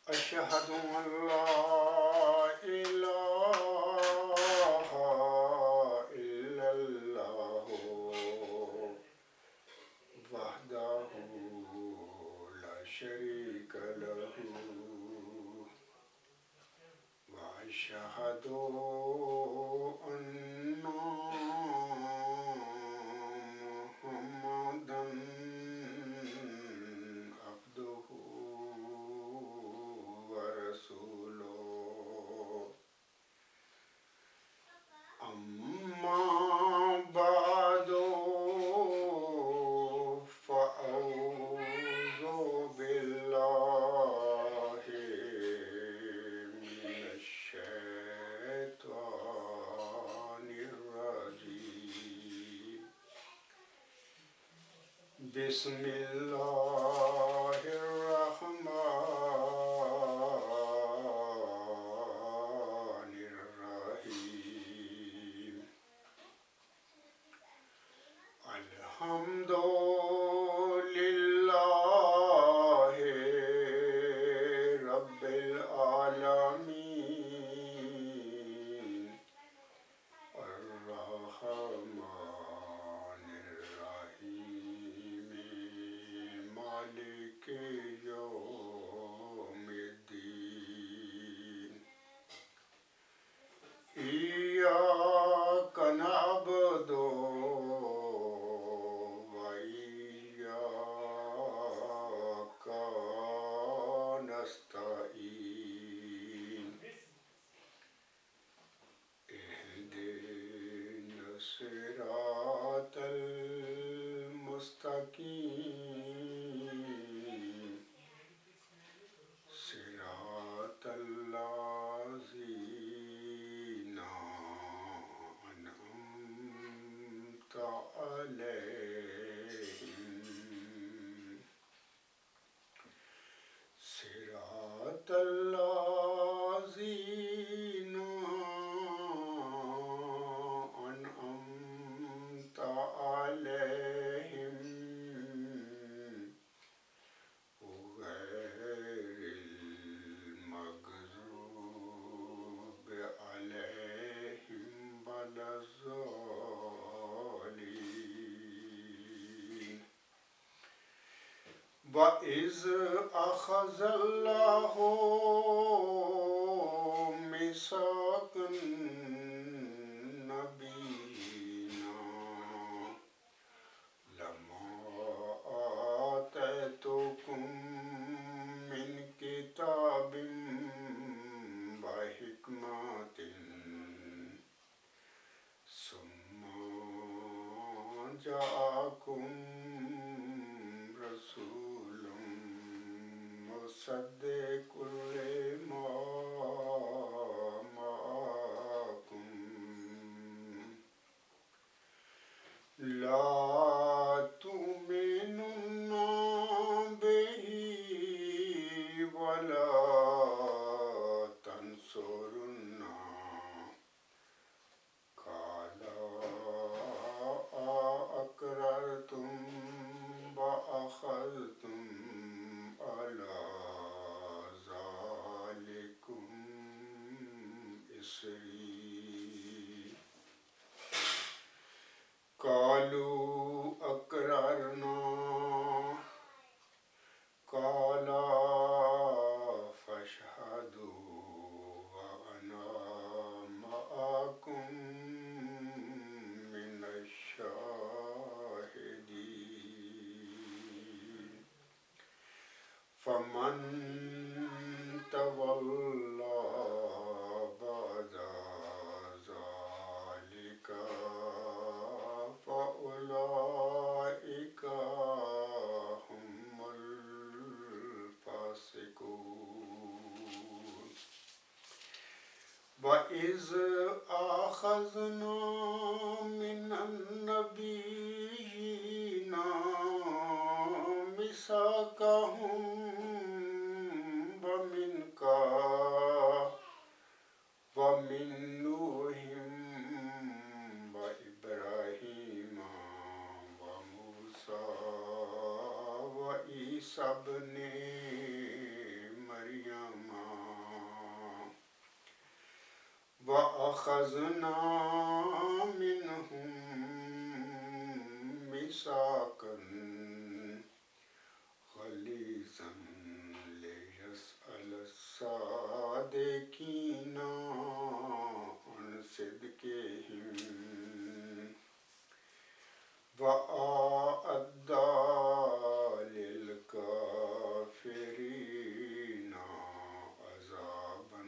أشهد أن لا إله إلا الله وحده لا شريك له وأشهد أن محمدا عبده ورسوله أما بعد فأعوذ بالله من الشيطان الرجيم بسم الله الرحمن الرحيم الحمد لله رب العالمين الرحمن الرحيم مالك يوم الدين إياك نعبد وإياك نستعين اهدنا الصراط المستقيم صراط الذين أنعمت عليهم صراط الذين أنعمت عليهم غير المغضوب عليهم ولا الضالين وإذ أخذ الله ميثاق النبيين لما آتيتكم من كتاب وحكمة ثم جاءكم رسول مصدق لما معكم لا تؤمنون به ولا تنصرون قال أقررتم وأخذتم على ذلكم إصري قالوا أقررنا قال فاشهدوا وأنا معكم من الشاهدين فمن تولى بعد ذلك فأولئك هم الفاسقون وإذ أخذنا من النبيين ميثاقهم ومنك ومن نوح وإبراهيم وموسى وعيسى ابن مريم وأخذنا منهم ميثاقا غليظا ليسأل الصادقين عن صدقهم وأعد للكافرين عذابا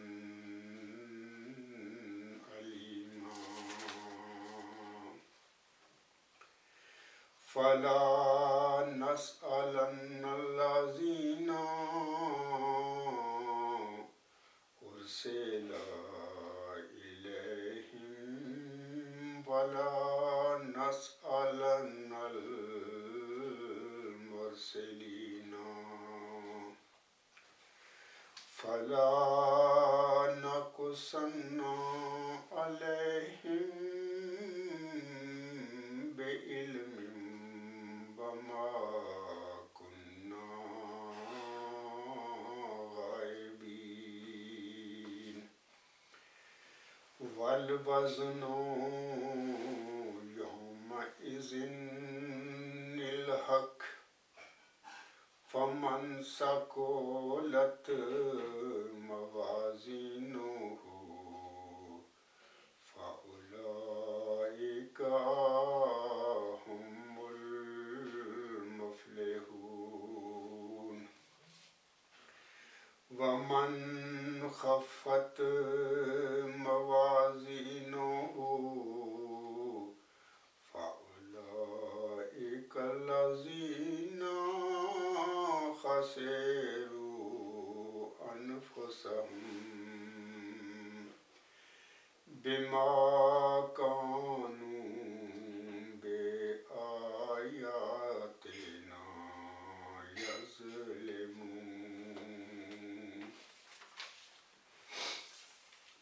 أليما فلا نسألن الذين أرسل إليهم ولا نسألن المرسلين فلا نقصن عليهم بعلم وما كنا غائبين والوزن يومئذ الحق فمن ثقلت موازينه فأولئك هم المفلحون ومن خفت موازينه فأولئك الذين خسروا أنفسهم بما كانوا بآياتنا يظلمون.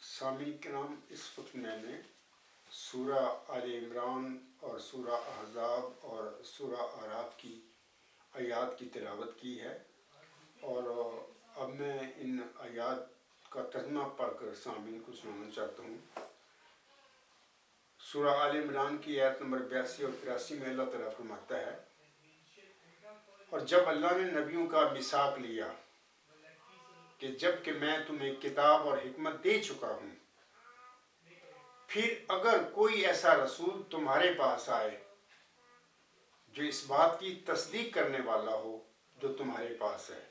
سامعین کرام، اس وقت میں نے سورہ آل عمران اور سورہ احزاب اور سورہ اعراف کی آیات کی تلاوت کی ہے، اور اب میں ان آیات کا ترجمہ پڑھ کر سامعین کو سنانا چاہتا ہوں۔ سورہ آل عمران کی آیت نمبر 82 اور 83 میں اللہ تعالیٰ فرماتا ہے، اور جب اللہ نے نبیوں کا میثاق لیا کہ جب کہ میں تمہیں کتاب اور حکمت دے چکا ہوں، پھر اگر کوئی ایسا رسول تمہارے پاس آئے جو اس بات کی تصدیق کرنے والا ہو جو تمہارے پاس ہے،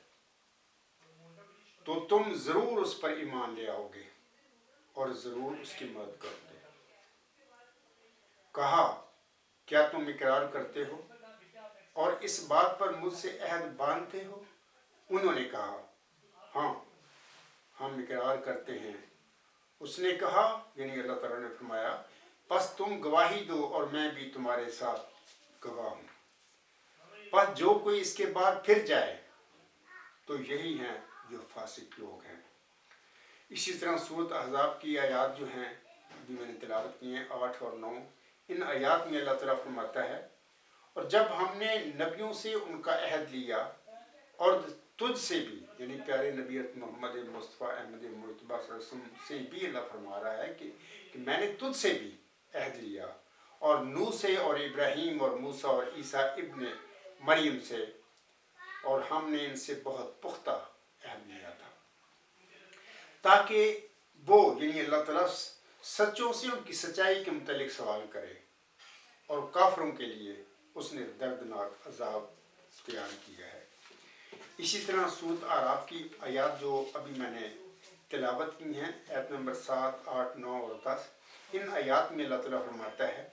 تو تم ضرور اس پر ایمان لے آؤ گے اور ضرور اس کی مدد کرو گے۔ کہا، کیا تم اقرار کرتے ہو اور اس بات پر مجھ سے عہد باندھتے ہو؟ انہوں نے کہا، ہاں ہم اقرار کرتے ہیں۔ اس نے کہا، یعنی اللہ تعالیٰ نے فرمایا، پس تم گواہی دو اور میں بھی تمہارے ساتھ گواہ ہوں۔ پس جو کوئی اس کے بعد پھر جائے تو یہی ہیں جو فاسق لوگ ہیں۔ اسی طرح سورۃ احزاب کی آیات جو ہیں ابھی میں نے تلاوت کی ہیں 8 اور 9، ان آیات میں اللہ تعالیٰ فرماتا ہے، اور جب ہم نے نبیوں سے ان کا عہد لیا اور تجھ سے بھی، یعنی پیارے نبی محمد مصطفیٰ احمد مرتبہ صلی اللہ علیہ وسلم سے بھی اللہ فرما رہا ہے کہ میں نے تجھ سے بھی عہد لیا، اور نوح سے اور ابراہیم اور موسیٰ اور عیسیٰ ابن مریم سے، اور ہم نے ان سے بہت پختہ عہد لیا تھا، تاکہ وہ یعنی اللہ تعالیٰ سچوں سے ان کی سچائی کے متعلق سوال کرے، اور کافروں کے لیے اس نے دردناک عذاب تیار کیا ہے۔ اسی طرح سورۃ اعراف کی آیات جو ابھی میں نے تلاوت کی ہیں، آیت نمبر 7، 8، 9 اور 10، ان آیات میں اللہ تعالیٰ فرماتا ہے،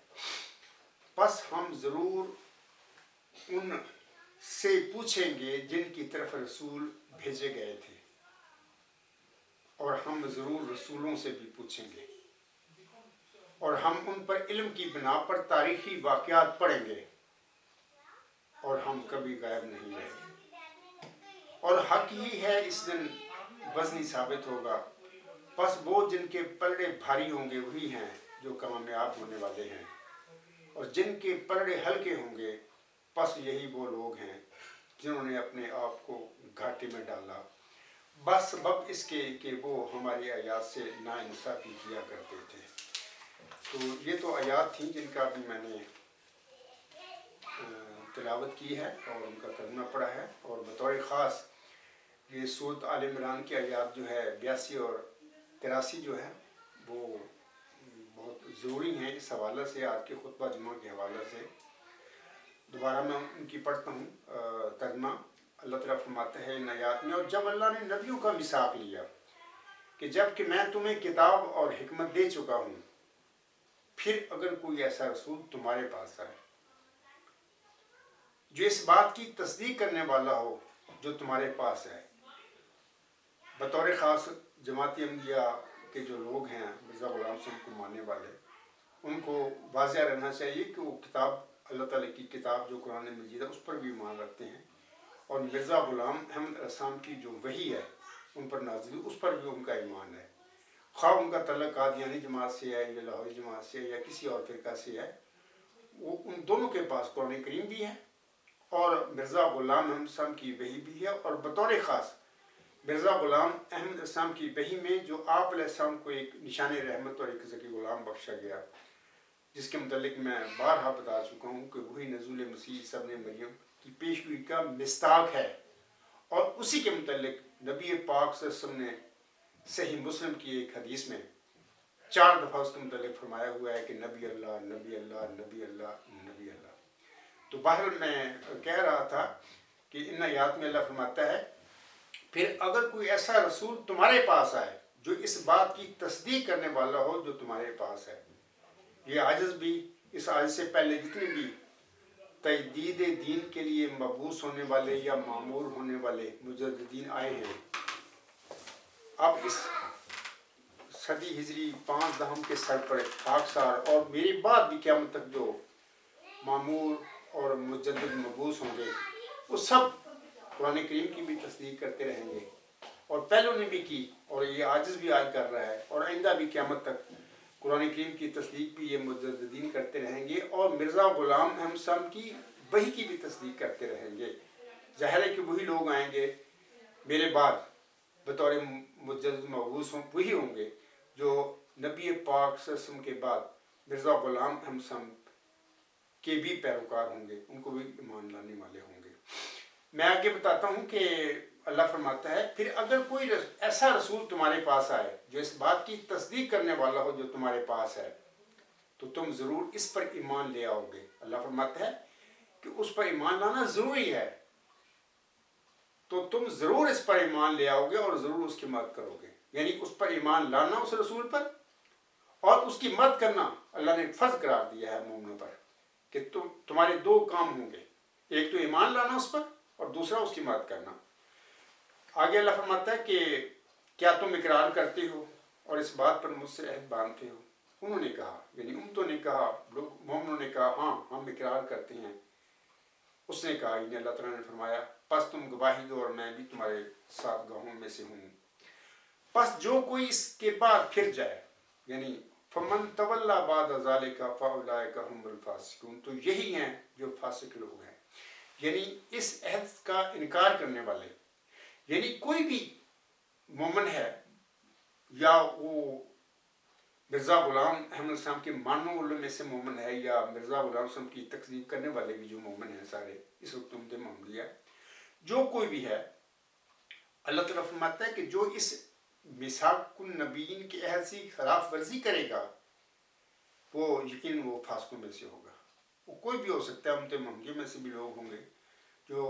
پس ہم ضرور ان سے پوچھیں گے جن کی طرف رسول بھیجے گئے تھے، اور ہم ضرور رسولوں سے بھی پوچھیں گے، اور ہم ان پر علم کی بنا پر تاریخی واقعات پڑھیں گے، اور ہم کبھی غائب نہیں رہے، اور حق ہی ہے اس دن وزنی ثابت ہوگا، پس وہ جن کے پلڑے بھاری ہوں گے وہی ہیں جو کامیاب ہونے والے ہیں، اور جن کے پلڑے ہلکے ہوں گے پس یہی وہ لوگ ہیں جنہوں نے اپنے آپ کو گھاٹے میں ڈالا، بس سبب اس کے کہ وہ ہماری آیات سے ناانصافی کیا کرتے تھے۔ تو یہ تو آیات تھیں جن کا بھی میں نے تلاوت کی ہے اور ان کا ترجمہ پڑھا ہے، اور بطور خاص یہ سورۃ آل عمران کی آیات جو ہے 82 اور 83 جو ہے وہ بہت ضروری ہیں اس حوالے سے، آج کے خطبہ جمعہ کے حوالے سے۔ دوبارہ میں ان کی پڑھتا ہوں ترجمہ۔ اللہ تعالیٰ فرماتے ہیں ان آیات میں، اور جب اللہ نے نبیوں کا میثاق لیا کہ جب کہ میں تمہیں کتاب اور حکمت دے چکا ہوں، پھر اگر کوئی ایسا رسول تمہارے پاس آئے جو اس بات کی تصدیق کرنے والا ہو جو تمہارے پاس ہے، بطور خاص جماعتی انبیاء کے جو لوگ ہیں مرزا غلام صاحب کو ماننے والے، ان کو واضح رہنا چاہیے کہ وہ کتاب، اللہ تعالیٰ کی کتاب جو قرآن مجید ہے اس پر بھی ایمان رکھتے ہیں، اور مرزا غلام احمد علیہ السلام کی جو وحی ہے ان پر نازل اس پر بھی ان کا ایمان ہے، خواہ ان کا تعلق قادیانی جماعت سے ہے یا لاہوری جماعت سے یا کسی اور فرقہ سے ہے، وہ ان دونوں کے پاس قرآن کریم بھی ہے اور مرزا غلام احمد السلام کی وحی بھی ہے، اور بطور خاص مرزا غلام احمد السلام کی وحی میں جو آپ علیہ السلام کو ایک نشان رحمت اور ایک ذکی غلام بخشا گیا، جس کے متعلق میں بارہا بتا چکا ہوں کہ وہی نزول مسیح عیسیٰ ابن مریم کی پیشگوئی کا مصداق ہے، اور اسی کے متعلق نبی پاک صلی اللہ علیہ وسلم نے صحیح مسلم کی ایک حدیث میں 4 دفعہ اس کے متعلق فرمایا ہوا ہے کہ نبی اللہ نبی اللہ نبی اللہ نبی اللہ۔ تو بہرحال میں کہہ رہا تھا کہ ان آیات میں اللہ فرماتا ہے پھر اگر کوئی ایسا رسول تمہارے پاس آئے جو اس بات کی تصدیق کرنے والا ہو جو تمہارے پاس ہے۔ یہ عاجز بھی، اس عاجز سے پہلے جتنے بھی تجدید دین کے لیے مبعوث ہونے والے یا معمور ہونے والے مجددین آئے ہیں، اب اس صدی ہجری 5 دہم کے سر پر خاکسار اور میری بعد بھی قیامت تک جو معمور اور مجدد مبعوث ہوں گے وہ سب قرآن کریم کی بھی تصدیق کرتے رہیں گے، اور پہلوں نے بھی کی، اور یہ عاجز بھی آج کر رہا ہے، اور آئندہ بھی قیامت تک قرآن کریم کی تصدیق بھی یہ مجددین کرتے رہیں گے، اور مرزا غلام احمد صاحب کی وحی کی بھی تصدیق کرتے رہیں گے۔ ظاہر ہے کہ وہی لوگ آئیں گے میرے بعد بطور مجدد مبعوث وہی ہوں گے جو نبی پاک صلی اللہ علیہ وسلم کے بعد مرزا غلام احمد صاحب کے بھی پیروکار ہوں گے، ان کو بھی ایمان لانے والے ہوں گے۔ میں آگے بتاتا ہوں کہ اللہ فرماتا ہے پھر اگر کوئی ایسا رسول تمہارے پاس آئے جو اس بات کی تصدیق کرنے والا ہو جو تمہارے پاس ہے، تو تم ضرور اس پر ایمان لے آؤ گے۔ اللہ فرماتا ہے کہ اس پر ایمان لانا ضروری ہے، تو تم ضرور اس پر ایمان لے آؤ گے اور ضرور اس کی مدد کرو گے، یعنی اس پر ایمان لانا اس رسول پر اور اس کی مدد کرنا اللہ نے فرض قرار دیا ہے مومنوں پر، کہ تمہارے 2 کام ہوں گے، ایک تو ایمان لانا اس پر اور دوسرا اس کی مدد کرنا۔ آگے اللہ فرماتا ہے کہ کیا تم اقرار کرتے ہو اور اس بات پر مجھ سے عہد باندھتے ہو؟ انہوں نے کہا، یعنی امتوں نے کہا، لوگ مومنوں نے کہا ہاں ہم اقرار کرتے ہیں۔ اس نے کہا، یعنی اللہ تعالیٰ نے فرمایا پس تم گواہی دو اور میں بھی تمہارے ساتھ گواہوں میں سے ہوں۔ پس جو کوئی اس کے بعد پھر جائے، یعنی فمن تولی بعد ذلک فاولئک هم الفاسقون، تو یہی ہیں جو فاسق لوگ ہیں، یعنی اس عہد کا انکار کرنے والے، یعنی کوئی بھی مومن ہے یا وہ مرزا غلام احمد السلام کے ماننے والوں میں سے مومن ہے یا مرزا غلام السلام کی تکذیب کرنے والے بھی جو مومن ہیں سارے اس وقت امت محمدیہ، جو کوئی بھی ہے، اللہ تعالیٰ فرماتا ہے کہ جو اس میثاق النبیین کے عہد سے خلاف ورزی کرے گا وہ یقین وہ فاسقوں میں سے ہوگا۔ وہ کوئی بھی ہو سکتا ہے، امت محمدیہ میں سے بھی لوگ ہوں گے جو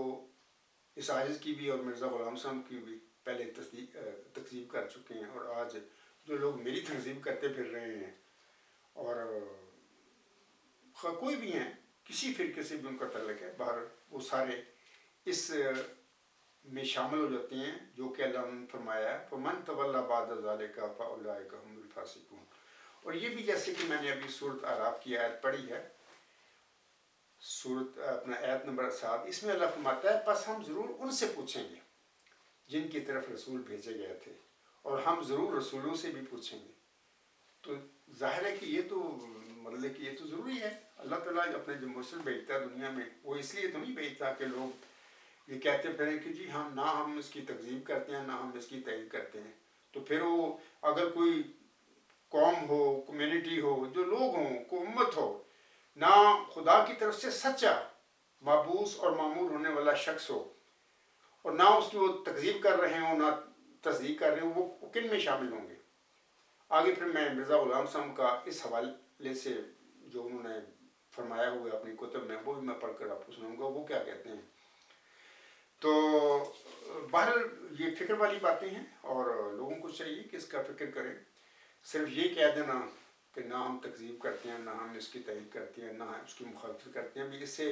اس عاجز کی بھی اور مرزا غلام صاحب کی بھی پہلے تکذیب کر چکے ہیں، اور آج جو لوگ میری تکذیب کرتے پھر رہے ہیں، اور کوئی بھی ہیں، کسی فرقے سے بھی ان کا تعلق ہے، باہر وہ سارے اس میں شامل ہو جاتے ہیں جو کہ اللہ نے فرمایا ہے فمن تولی بعد ذلک فاولئک هم الفاسقون۔ اور یہ بھی جیسے کہ میں نے ابھی سورۃ اعراف کی آیت پڑھی ہے، سورۃ اپنا آیت نمبر 7، اس میں اللہ فرماتا ہے پس ہم ضرور ان سے پوچھیں گے جن کی طرف رسول بھیجے گئے تھے، اور ہم ضرور رسولوں سے بھی پوچھیں گے۔ تو ظاہر ہے کہ یہ تو مطلب کہ یہ تو ضروری ہے، اللہ تعالیٰ اپنے جو مرسل بھیجتا ہے دنیا میں وہ اس لیے تو نہیں بھیجتا کہ لوگ یہ کہتے پھریں کہ جی ہم نہ ہم اس کی تکذیب کرتے ہیں نہ ہم اس کی تائید کرتے ہیں، تو پھر وہ اگر کوئی قوم ہو، کمیونٹی ہو، جو لوگ ہوں، کوئی امت ہو، نہ خدا کی طرف سے سچا معبوس اور معمور ہونے والا شخص ہو، اور نہ اس کی وہ تکذیب کر رہے ہوں نہ تصدیق کر رہے ہوں، وہ کن میں شامل ہوں گے؟ آگے پھر میں مرزا غلام صاحب کا اس حوالے سے جو انہوں نے فرمایا ہوا ہے اپنی کتب میں، وہ بھی میں پڑھ کر آپ کو سناؤں گا وہ کیا کہتے ہیں۔ تو بہرحال یہ فکر والی باتیں ہیں، اور لوگوں کو چاہیے کہ اس کا فکر کریں۔ صرف یہ کہہ دینا کہ نہ ہم تکذیب کرتے ہیں، نہ ہم اس کی تائید کرتے ہیں، نہ اس کی مخالفت کرتے ہیں، اس سے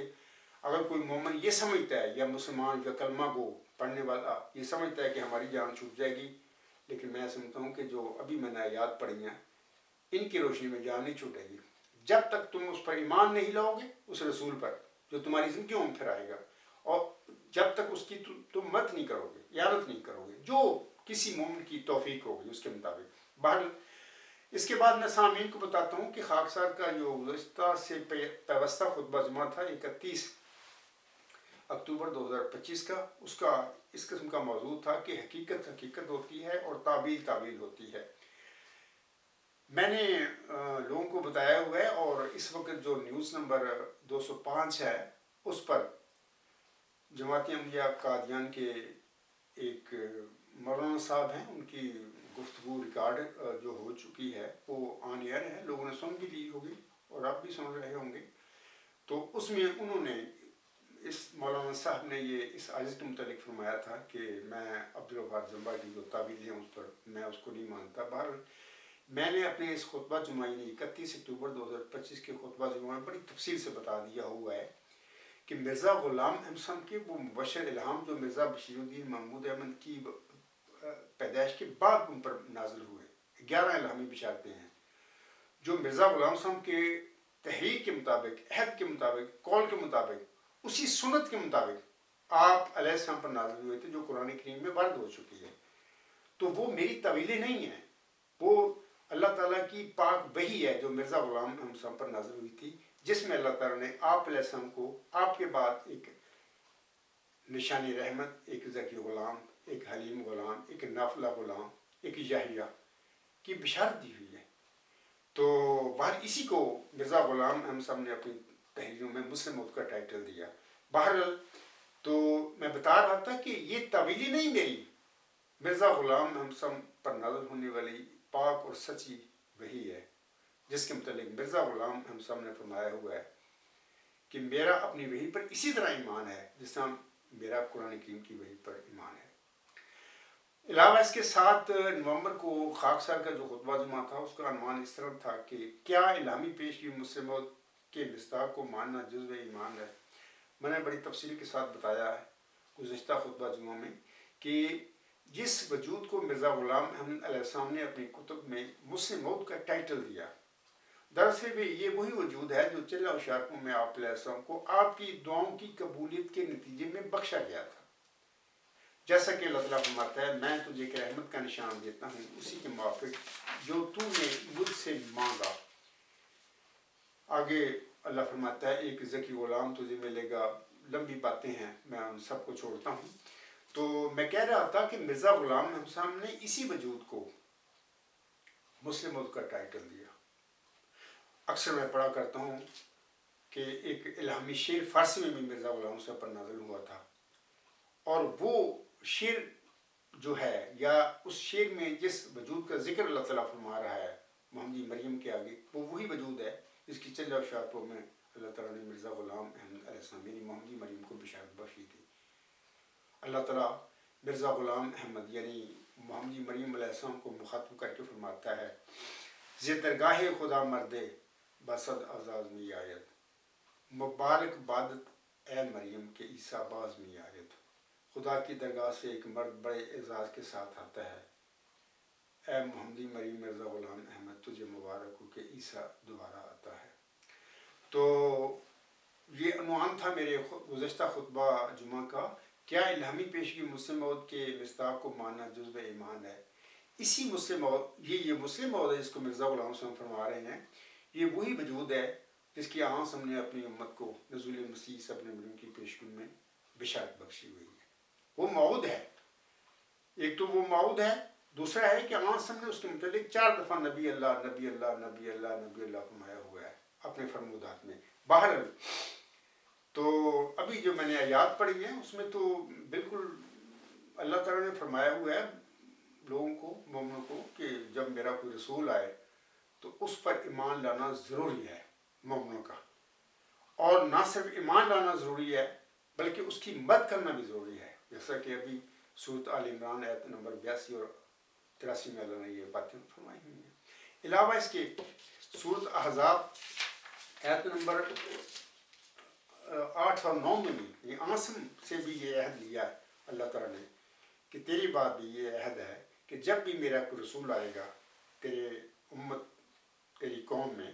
اگر کوئی مومن یہ سمجھتا ہے، یا مسلمان یا کلمہ کو پڑھنے والا یہ سمجھتا ہے کہ ہماری جان چھوٹ جائے گی، لیکن میں سمجھتا ہوں کہ جو ابھی میں نے آیات پڑھی ہیں ان کی روشنی میں جان نہیں چھوٹے گی جب تک تم اس پر ایمان نہیں لاؤ گے، اس رسول پر جو تمہاری زندگیوں میں پھر آئے گا، اور جب تک اس کی تم مت نہیں کرو گے، اعانت نہیں کرو گے، جو کسی مومن کی توفیق ہوگی اس کے مطابق۔ بہرحال اس کے بعد میں سامعین کو بتاتا ہوں کہ خاکسار کا جو گزشتہ سے پیوستہ خطبہ جمعہ تھا 31 اکتوبر 2025 کا، اس کا اس قسم کا موضوع تھا کہ حقیقت حقیقت ہوتی ہے اور تعبیر تعبیر ہوتی ہے۔ میں نے لوگوں کو بتایا ہوا ہے، اور اس وقت جو نیوز نمبر 205 ہے اس پر جماعت احمدیہ قادیان کے ایک مولانا صاحب ہیں، ان کی گفتگو ریکارڈ جو ہو چکی ہے وہ آن ایئر ہے، لوگوں نے سن بھی لی ہوگی اور آپ بھی سن رہے ہوں گے۔ تو اس میں انہوں نے اس مولانا صاحب نے یہ اس عاجز کے متعلق فرمایا تھا کہ میں عبدالغفار زمبا کی جو تعبیریں ہیں اس پر میں اس کو نہیں مانتا۔ بہرحال میں نے اپنے اس خطبہ جمعہ 31 اکتوبر 2025 کے خطبہ جمعہ میں بڑی تفصیل سے بتا دیا ہوا ہے کہ مرزا غلام احمد صاحب کے وہ مبشر الہام جو مرزا بشیر الدین محمود احمد کی پیدائش کے بعد ان پر نازل ہوئے 11 الہامی بشارتیں ہیں، جو مرزا غلام صاحب کے تحریک کے مطابق، عہد کے مطابق، قول کے مطابق، اسی سنت کے مطابق آپ علیہ السلام پر نازل ہوئے تھے، جو قرآن کریم میں ورد ہو چکی ہے۔ تو وہ میری طویلیں نہیں ہیں، وہ اللہ تعالیٰ کی پاک وحی ہے جو مرزا غلام احمد صاحب پر نازل ہوئی تھی، جس میں اللہ تعالیٰ نے آپ علیہ السلام کو آپ کے بعد ایک نشانی رحمت، ایک ذکی غلام، ایک حلیم غلام، ایک نافلہ غلام، ایک یحییٰ کی بشارت دی ہوئی ہے۔ تو باہر اسی کو مرزا غلام احمد صاحب نے اپنی تحریروں میں مسلم موت کا ٹائٹل دیا۔ بہرحال تو میں بتا رہا تھا کہ یہ طویلی نہیں میری، مرزا غلام احمد صاحب پر نازل ہونے والی پاک اور سچی وحی ہے، جس کے متعلق مرزا غلام احمد صاحب نے فرمایا ہوا ہے کہ میرا اپنی وحی پر اسی طرح ایمان ہے جس طرح میرا قرآن کریم کی وحی پر ایمان ہے۔ علاوہ اس کے 7 نومبر کو خاکسار کا جو خطبہ جمعہ تھا اس کا عنوان اس طرح تھا کہ کیا الہامی پیشگی مسلم موت کے مصداق کو ماننا جزو ایمان ہے۔ میں نے بڑی تفصیل کے ساتھ بتایا ہے گزشتہ خطبہ جمعہ میں کہ جس وجود کو مرزا غلام احمد علیہ السلام نے اپنی کتب میں مسلم موت کا ٹائٹل دیا، دراصل بھی یہ وہی وجود ہے جو چلہ و شارکوں میں آپ علیہ السلام کو آپ کی دعاؤں کی قبولیت کے نتیجے میں بخشا گیا تھا۔ جیسا کہ اللہ تعالیٰ فرماتا ہے میں تجھے ایک رحمت کا نشان دیتا ہوں اسی کے موافق جو تو نے مجھ سے مانگا۔ آگے اللہ فرماتا ہے ایک ذکی غلام تجھے ملے گا، لمبی باتیں ہیں میں ان سب کو چھوڑتا ہوں۔ تو میں کہہ رہا تھا کہ مرزا غلام احمد صاحب نے اسی وجود کو مسلم موت کا ٹائٹل دیا۔ اکثر میں پڑھا کرتا ہوں کہ ایک الہامی شعر فارسی میں بھی مرزا غلام صاحب پر نازل ہوا تھا، اور وہ شعر جو ہے یا اس شعر میں جس وجود کا ذکر اللہ تعالیٰ فرما رہا ہے محمدی مریم کے آگے، وہ وہی وجود ہے جس کی چلہ و شارکوں میں اللہ تعالیٰ نے مرزا غلام احمد علیہ السلام یعنی محمدی مریم کو بشارت بخشی تھی۔ اللہ تعالیٰ مرزا غلام احمد یعنی محمدی مریم علیہ السلام کو مخاطب کر کے فرماتا ہے زِ درگاہ خدا مردے بصد اعزاز می آید، مبارک بادت اے مریم کے عیسیٰ باز می آید۔ خدا کی درگاہ سے ایک مرد بڑے اعزاز کے ساتھ آتا ہے، اے محمدی مریم مرزا غلام احمد تجھے مبارک ہو کہ عیسیٰ دوبارہ آتا ہے۔ تو یہ عنوان تھا میرے گزشتہ خطبہ جمعہ کا، کیا الہامی پیشگی مسلم موت کے مصداق کو ماننا جزو ایمان ہے۔ اسی مسلم موت یہ مسلم موت ہے جس کو مرزا غلام صاحب فرما رہے ہیں، یہ وہی وجود ہے جس کی آنس ہم نے اپنی امت کو نزول مسیح ابن مریم کی پیشگی میں بشارت بخشی ہوئی۔ وہ موعود ہے. ایک تو وہ موعود ہے، دوسرا ہے کہ آسم نے اس کے متعلق 4 دفعہ نبی اللہ نبی اللہ نبی اللہ نبی اللہ فرمایا ہوا ہے اپنے فرمودات میں. بہرحال تو ابھی جو میں نے آیات پڑھی ہیں اس میں تو بالکل اللہ تعالیٰ نے فرمایا ہوا ہے لوگوں کو، مومنوں کو، کہ جب میرا کوئی رسول آئے تو اس پر ایمان لانا ضروری ہے مومنوں کا. اور نہ صرف ایمان لانا ضروری ہے بلکہ اس کی مدد کرنا بھی ضروری ہے، جیسا کہ ابھی سورۃ آل عمران آیت نمبر 82 اور 83 میں اللہ نے یہ باتیں فرمائی ہوئی ہیں. علاوہ اس کے سورۃ احزاب آیت نمبر 8 اور 9 میں بھی عاصم سے بھی یہ عہد لیا اللہ تعالیٰ نے کہ تیری بات بھی یہ عہد ہے کہ جب بھی میرا کوئی رسول آئے گا تیرے امت تیری قوم میں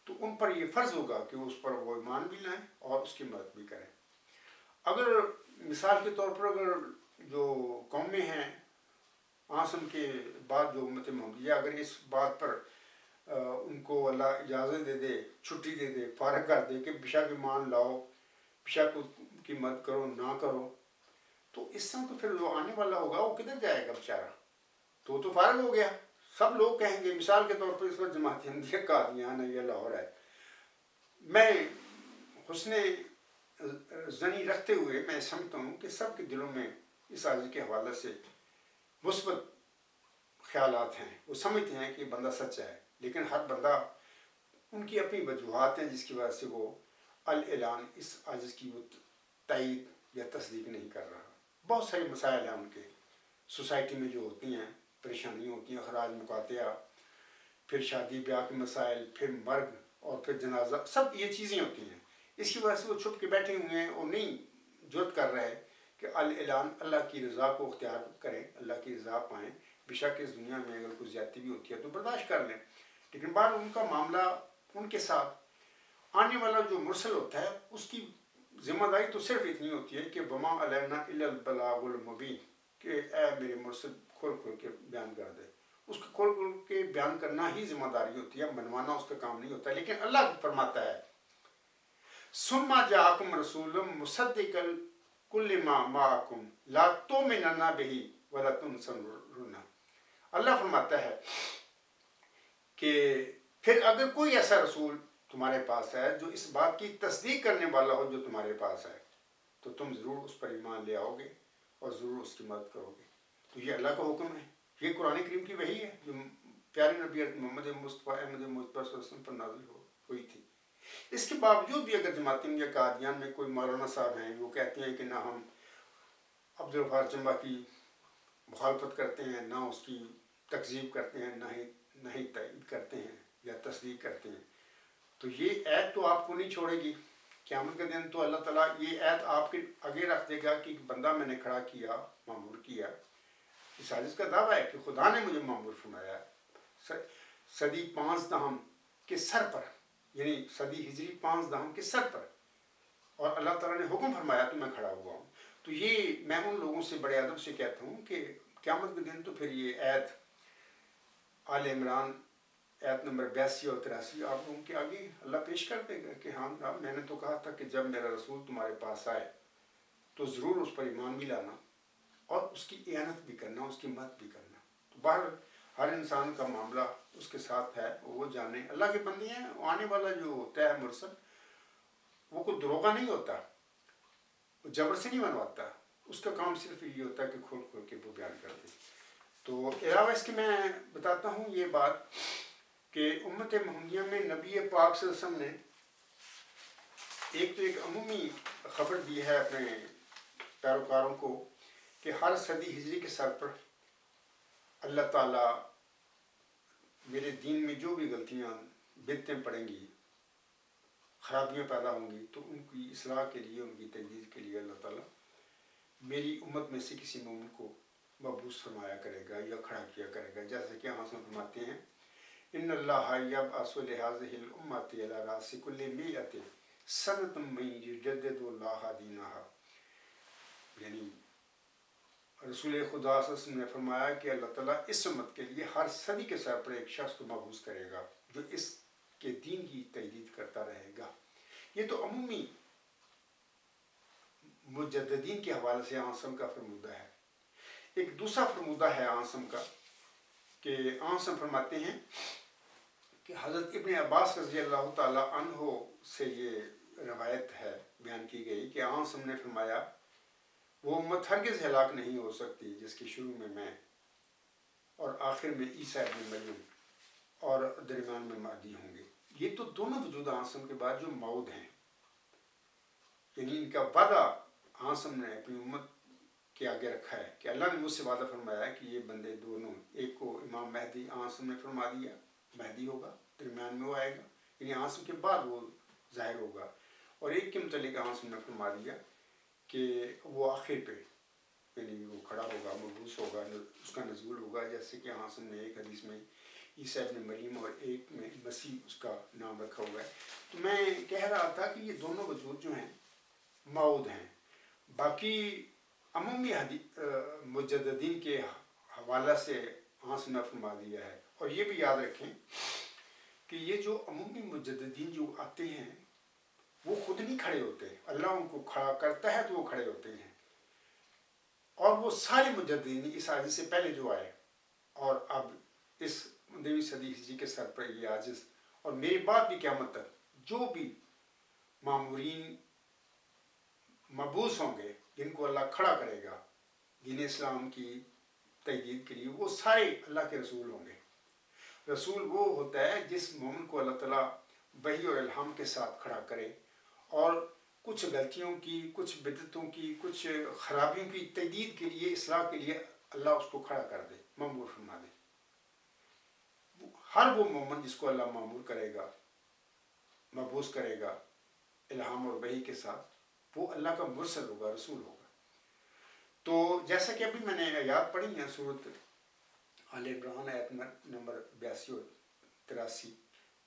تو ان پر یہ فرض ہوگا کہ اس پر وہ ایمان بھی لائیں اور اس کی مدد بھی کریں. اگر مثال کے طور پر اگر جو قومیں ہیں عاصم کے بعد جو امت محمدیہ اگر اس بات پر ان کو اللہ اجازت دے دے، چھٹی دے دے، فارغ کر دے کہ بیشک ایمان لاؤ، بیشک کی مدد کرو نہ کرو، تو اس طرح تو پھر جو آنے والا ہوگا وہ کدھر جائے گا بیچارہ؟ تو فارغ ہو گیا. سب لوگ کہیں گے، مثال کے طور پر اس وقت جماعت احمدیہ قادیان ہے یا لاہور ہے، میں حسن زنی رکھتے ہوئے میں سمجھتا ہوں کہ سب کے دلوں میں اس عاجزی کے حوالے سے مثبت خیالات ہیں. وہ سمجھتے ہیں کہ یہ بندہ سچا ہے، لیکن ہر بندہ ان کی اپنی وجوہات ہیں جس کی وجہ سے وہ الاعلان اس عاجز کی وہ تائید یا تصدیق نہیں کر رہا. بہت سارے مسائل ہیں ان کے سوسائٹی میں جو ہوتی ہیں، پریشانیاں ہوتی ہیں، اخراج مقاطعہ، پھر شادی بیاہ کے مسائل، پھر مرگ اور پھر جنازہ، سب یہ چیزیں ہوتی ہیں. اس کی وجہ سے وہ چھپ کے بیٹھے ہوئے ہیں اور نہیں جرت کر رہے کہ الاعلان اللہ کی رضا کو اختیار کریں، اللہ کی رضا پائیں. بیشک اس دنیا میں اگر کوئی زیادتی بھی ہوتی ہے تو برداشت کر لیں، لیکن بعد ان کا معاملہ ان کے ساتھ آنے والا جو مرسل ہوتا ہے اس کی ذمہ داری تو صرف اتنی ہوتی ہے کہ وما علینا الا البلاغ المبین، کہ اے میرے مرسل کھول کھول کے بیان کر دے. اس کو کھول کھول کے بیان کرنا ہی ذمہ داری ہوتی ہے، منوانا اس کا کام نہیں ہوتا. لیکن اللہ فرماتا ہے ثم جاءکم رسول مصدق کل ما معکم لا تؤمنن به ولا تنصرن. اللہ فرماتا ہے کہ پھر اگر کوئی ایسا رسول تمہارے پاس ہے جو اس بات کی تصدیق کرنے والا ہو جو تمہارے پاس ہے تو تم ضرور اس پر ایمان لے آؤ گے اور ضرور اس کی مدد کرو گے. تو یہ اللہ کا حکم ہے، یہ قرآن کریم کی وحی ہے جو پیارے نبی محمد مصطفیٰ احمد مصطفیٰ صلی اللہ علیہ وسلم پر نازل ہوئی تھی. اس کے باوجود بھی اگر جماعت احمدیہ قادیان میں کوئی مولانا صاحب ہیں وہ کہتے ہیں کہ نہ ہم عبدالغفار چمبہ کی مخالفت کرتے ہیں، نہ اس کی تکذیب کرتے ہیں، نہ ہی تائید کرتے ہیں یا تصدیق کرتے ہیں، تو یہ عہد تو آپ کو نہیں چھوڑے گی. قیامت کا دن تو اللہ تعالیٰ یہ عہد آپ کے آگے رکھ دے گا کہ بندہ میں نے کھڑا کیا، معمور کیا. اس حدیث کا دعویٰ ہے کہ خدا نے مجھے معمور فرمایا صدی 5 دہم کے سر پر، یعنی صدی ہجری 5 دہم کے سر پر، اور اللہ تعالیٰ نے حکم فرمایا تو میں کھڑا ہوا ہوں. تو یہ میں ان لوگوں سے بڑے ادب سے کہتا ہوں کہ قیامت کے دن تو پھر یہ آیت آل عمران آیت نمبر 82 اور 83 آپ لوگوں کے آگے اللہ پیش کر دے گا کہ ہاں میں نے تو کہا تھا کہ جب میرا رسول تمہارے پاس آئے تو ضرور اس پر ایمان بھی لانا اور اس کی اعانت بھی کرنا، اس کی مدد بھی کرنا. تو باہر ہر انسان کا معاملہ اس کے ساتھ ہے، وہ جانے. اللہ کے بندے ہیں، آنے والا جو ہوتا ہے مرسل وہ کوئی دروغہ نہیں ہوتا، وہ جبر سے نہیں منواتا، اس کا کام صرف یہ ہوتا ہے کہ کھول کھول کے وہ بیان کر دے. تو علاوہ اس کے میں بتاتا ہوں یہ بات کہ امت محمدیہ میں نبی پاک صلی اللہ علیہ وسلم نے ایک عمومی خبر دی ہے اپنے پیروکاروں کو کہ ہر صدی ہجری کے سر پر اللہ تعالیٰ میرے دین میں جو بھی غلطیاں بدعتیں پڑیں گی، خرابیاں پیدا ہوں گی، تو ان کی اصلاح کے لیے، ان کی تجدید کے لیے اللہ تعالیٰ میری امت میں سے کسی مومن کو مبعوث فرمایا کرے گا یا کھڑا کیا کرے گا. جیسے کہ ہم فرماتے ہیں ان اللہ یبعث لہذہ الامۃ علی رأس کل مئۃ سنۃ من یجدد اللہ دینہا. یعنی رسول خدا صلی اللہ علیہ وسلم نے فرمایا کہ اللہ تعالیٰ اس امت کے لیے ہر صدی کے سر پر ایک شخص کو مبعوث کرے گا جو اس کے دین کی تجدید کرتا رہے گا. یہ تو عمومی مجددین کے حوالے سے آنسم کا فرمودہ ہے۔ ایک دوسرا فرمودہ ہے آنسم کا کہ آنسم فرماتے ہیں کہ حضرت ابن عباس رضی اللہ تعالی عنہ سے یہ روایت ہے، بیان کی گئی کہ آنسم نے فرمایا وہ امت ہرگز ہلاک نہیں ہو سکتی جس کے شروع میں اور آخر میں عیسیٰ ابن مریم اور درمیان میں مہدی ہوں گے۔ یہ تو دونوں وجود آنسم کے بعد جو موعود ہیں، یعنی ان کا وعدہ آنسم نے اپنی امت کے آگے رکھا ہے کہ اللہ نے مجھ سے وعدہ فرمایا ہے کہ یہ بندے دونوں، ایک کو امام مہدی آنسم نے فرما دیا مہدی ہوگا، درمیان میں وہ آئے گا، یعنی آنسم کے بعد وہ ظاہر ہوگا، اور ایک کے متعلق آنسم نے فرما دیا کہ وہ آخر پہ یعنی وہ کھڑا ہوگا، مبعوث ہوگا، اس کا نزول ہوگا، جیسے کہ آنسم نے ایک حدیث میں عیسیٰ ابن مریم اور ایک میں مسیح اس کا نام رکھا ہوا ہے۔ تو میں کہہ رہا تھا کہ یہ دونوں وجود جو ہیں موعود ہیں۔ باقی عمومی مجددین کے حوالہ سے آنسم نے فرما دیا ہے، اور یہ بھی یاد رکھیں کہ یہ جو عمومی مجددین جو آتے ہیں وہ خود نہیں کھڑے ہوتے، اللہ ان کو کھڑا کرتا ہے تو وہ کھڑے ہوتے ہیں، اور وہ سارے مجددین اس عاجز سے پہلے جو آئے اور اب اس 19ویں صدی ہجری کے سر پر یہ عاجز، اور میرے بعد بھی قیامت تک جو بھی مامورین مبعوث ہوں گے جن کو اللہ کھڑا کرے گا دین اسلام کی تجدید کے لیے، وہ سارے اللہ کے رسول ہوں گے۔ رسول وہ ہوتا ہے جس مومن کو اللہ تعالیٰ وحی اور الہام کے ساتھ کھڑا کرے اور کچھ غلطیوں کی، کچھ بدعتوں کی، کچھ خرابیوں کی تجدید کے لیے، اصلاح کے لیے اللہ اس کو کھڑا کر دے، مامور فرما دے۔ ہر وہ مومن جس کو اللہ مامور کرے گا، مبعوث کرے گا الہام اور وحی کے ساتھ، وہ اللہ کا مرسل ہوگا، رسول ہوگا۔ تو جیسا کہ ابھی میں نے آیات پڑھی ہیں سورۃ آل عمران آیت نمبر 82 اور 83،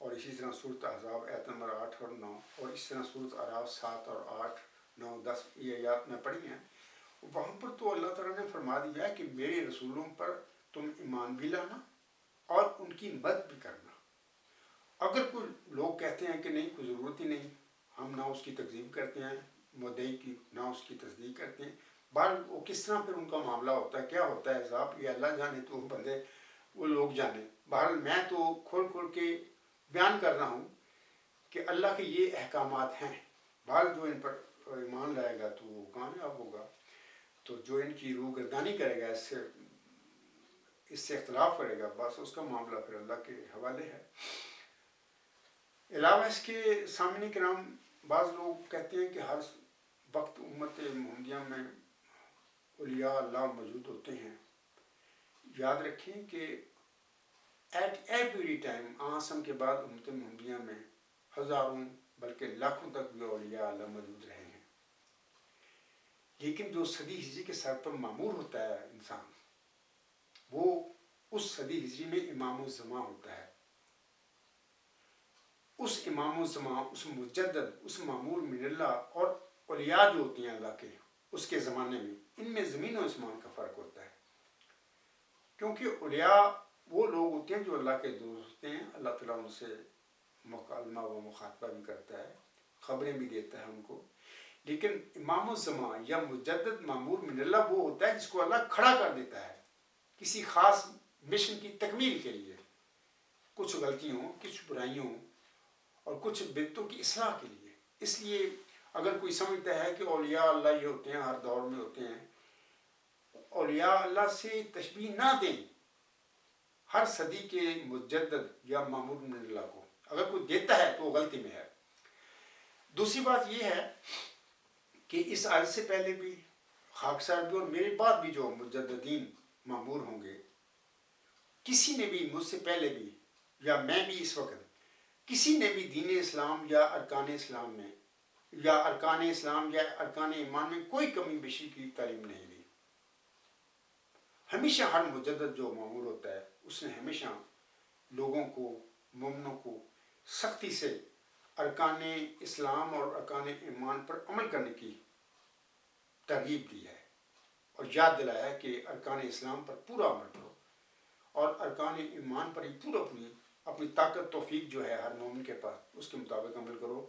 اور اسی طرح سورۃ احزاب آیت نمبر 8 اور 9، اور اس طرح سورۃ اعراف 7 اور 8، 9، 10 یہ آیات میں پڑھی ہیں۔ وہاں پر تو اللہ تعالیٰ نے فرما دیا ہے کہ میرے رسولوں پر تم ایمان بھی لانا اور ان کی مدد بھی کرنا۔ اگر کوئی لوگ کہتے ہیں کہ نہیں کوئی ضرورت ہی نہیں، ہم نہ اس کی تکذیب کرتے ہیں مدعی کی، نہ اس کی تصدیق کرتے ہیں، بہرحال وہ کس طرح پھر ان کا معاملہ ہوتا ہے، کیا ہوتا ہے حساب، یہ اللہ جانے، تو وہ بندے وہ لوگ جانے۔ بہرحال میں تو کھول کھول کے بیان کر رہا ہوں کہ اللہ کے یہ احکامات ہیں۔ بہرحال جو ان پر ایمان لائے گا تو وہ کامیاب ہوگا، تو جو ان کی روح گردانی کرے گا، اس سے اختلاف کرے گا، بس اس کا معاملہ پھر اللہ کے حوالے ہے۔ علاوہ اس کے سامنے کرام بعض لوگ کہتے ہیں کہ ہر وقت امت محمدیہ میں اولیاء اللہ موجود ہوتے ہیں۔ یاد رکھیں کہ ایٹ ایوری ٹائم آسم کے بعد امت محمدیہ میں ہزاروں بلکہ لاکھوں تک بھی اولیاء اللہ موجود رہے ہیں، لیکن جو صدی ہجری کے سر پر معمور ہوتا ہے انسان، وہ اس صدی ہجری میں امام الزمان ہوتا ہے۔ اس امام الزمان، اس مجدد، اس معمور من اللہ اور اولیاء جو ہوتے ہیں اللہ کے اس کے زمانے میں، ان میں زمین و آسمان کا فرق ہوتا ہے، کیونکہ اولیاء وہ لوگ ہوتے ہیں جو اللہ کے دوست ہوتے ہیں، اللہ تعالیٰ ان سے مکالمہ و مخاطبہ بھی کرتا ہے، خبریں بھی دیتا ہے ان کو۔ لیکن امام الزمان یا مجدد معمور من اللہ وہ ہوتا ہے جس کو اللہ کھڑا کر دیتا ہے کسی خاص مشن کی تکمیل کے لیے، کچھ غلطیوں، کچھ برائیوں اور کچھ بدعتوں کی اصلاح کے لیے۔ اس لیے اگر کوئی سمجھتا ہے کہ اولیاء اللہ یہ ہوتے ہیں، ہر دور میں ہوتے ہیں، اولیاء اللہ سے تشبیہ نہ دیں ہر صدی کے مجدد یا معمور من اللہ کو، اگر کوئی دیتا ہے تو وہ غلطی میں ہے۔ دوسری بات یہ ہے کہ اس آیت سے پہلے بھی خاکسار بھی اور میرے بعد بھی جو مجددین معمور ہوں گے، کسی نے بھی مجھ سے پہلے بھی یا میں بھی اس وقت کسی نے بھی دین اسلام یا ارکان اسلام میں یا ارکان اسلام یا ارکان ایمان میں کوئی کمی بیشی کی تعلیم نہیں دی۔ ہمیشہ ہر مجدد جو معمور ہوتا ہے اس نے ہمیشہ لوگوں کو، مومنوں کو سختی سے ارکان اسلام اور ارکان ایمان پر عمل کرنے کی ترغیب دی ہے اور یاد دلایا ہے کہ ارکان اسلام پر پورا عمل کرو اور ارکان ایمان پر ہی پوری اپنی طاقت توفیق جو ہے ہر مومن کے پاس اس کے مطابق عمل کرو،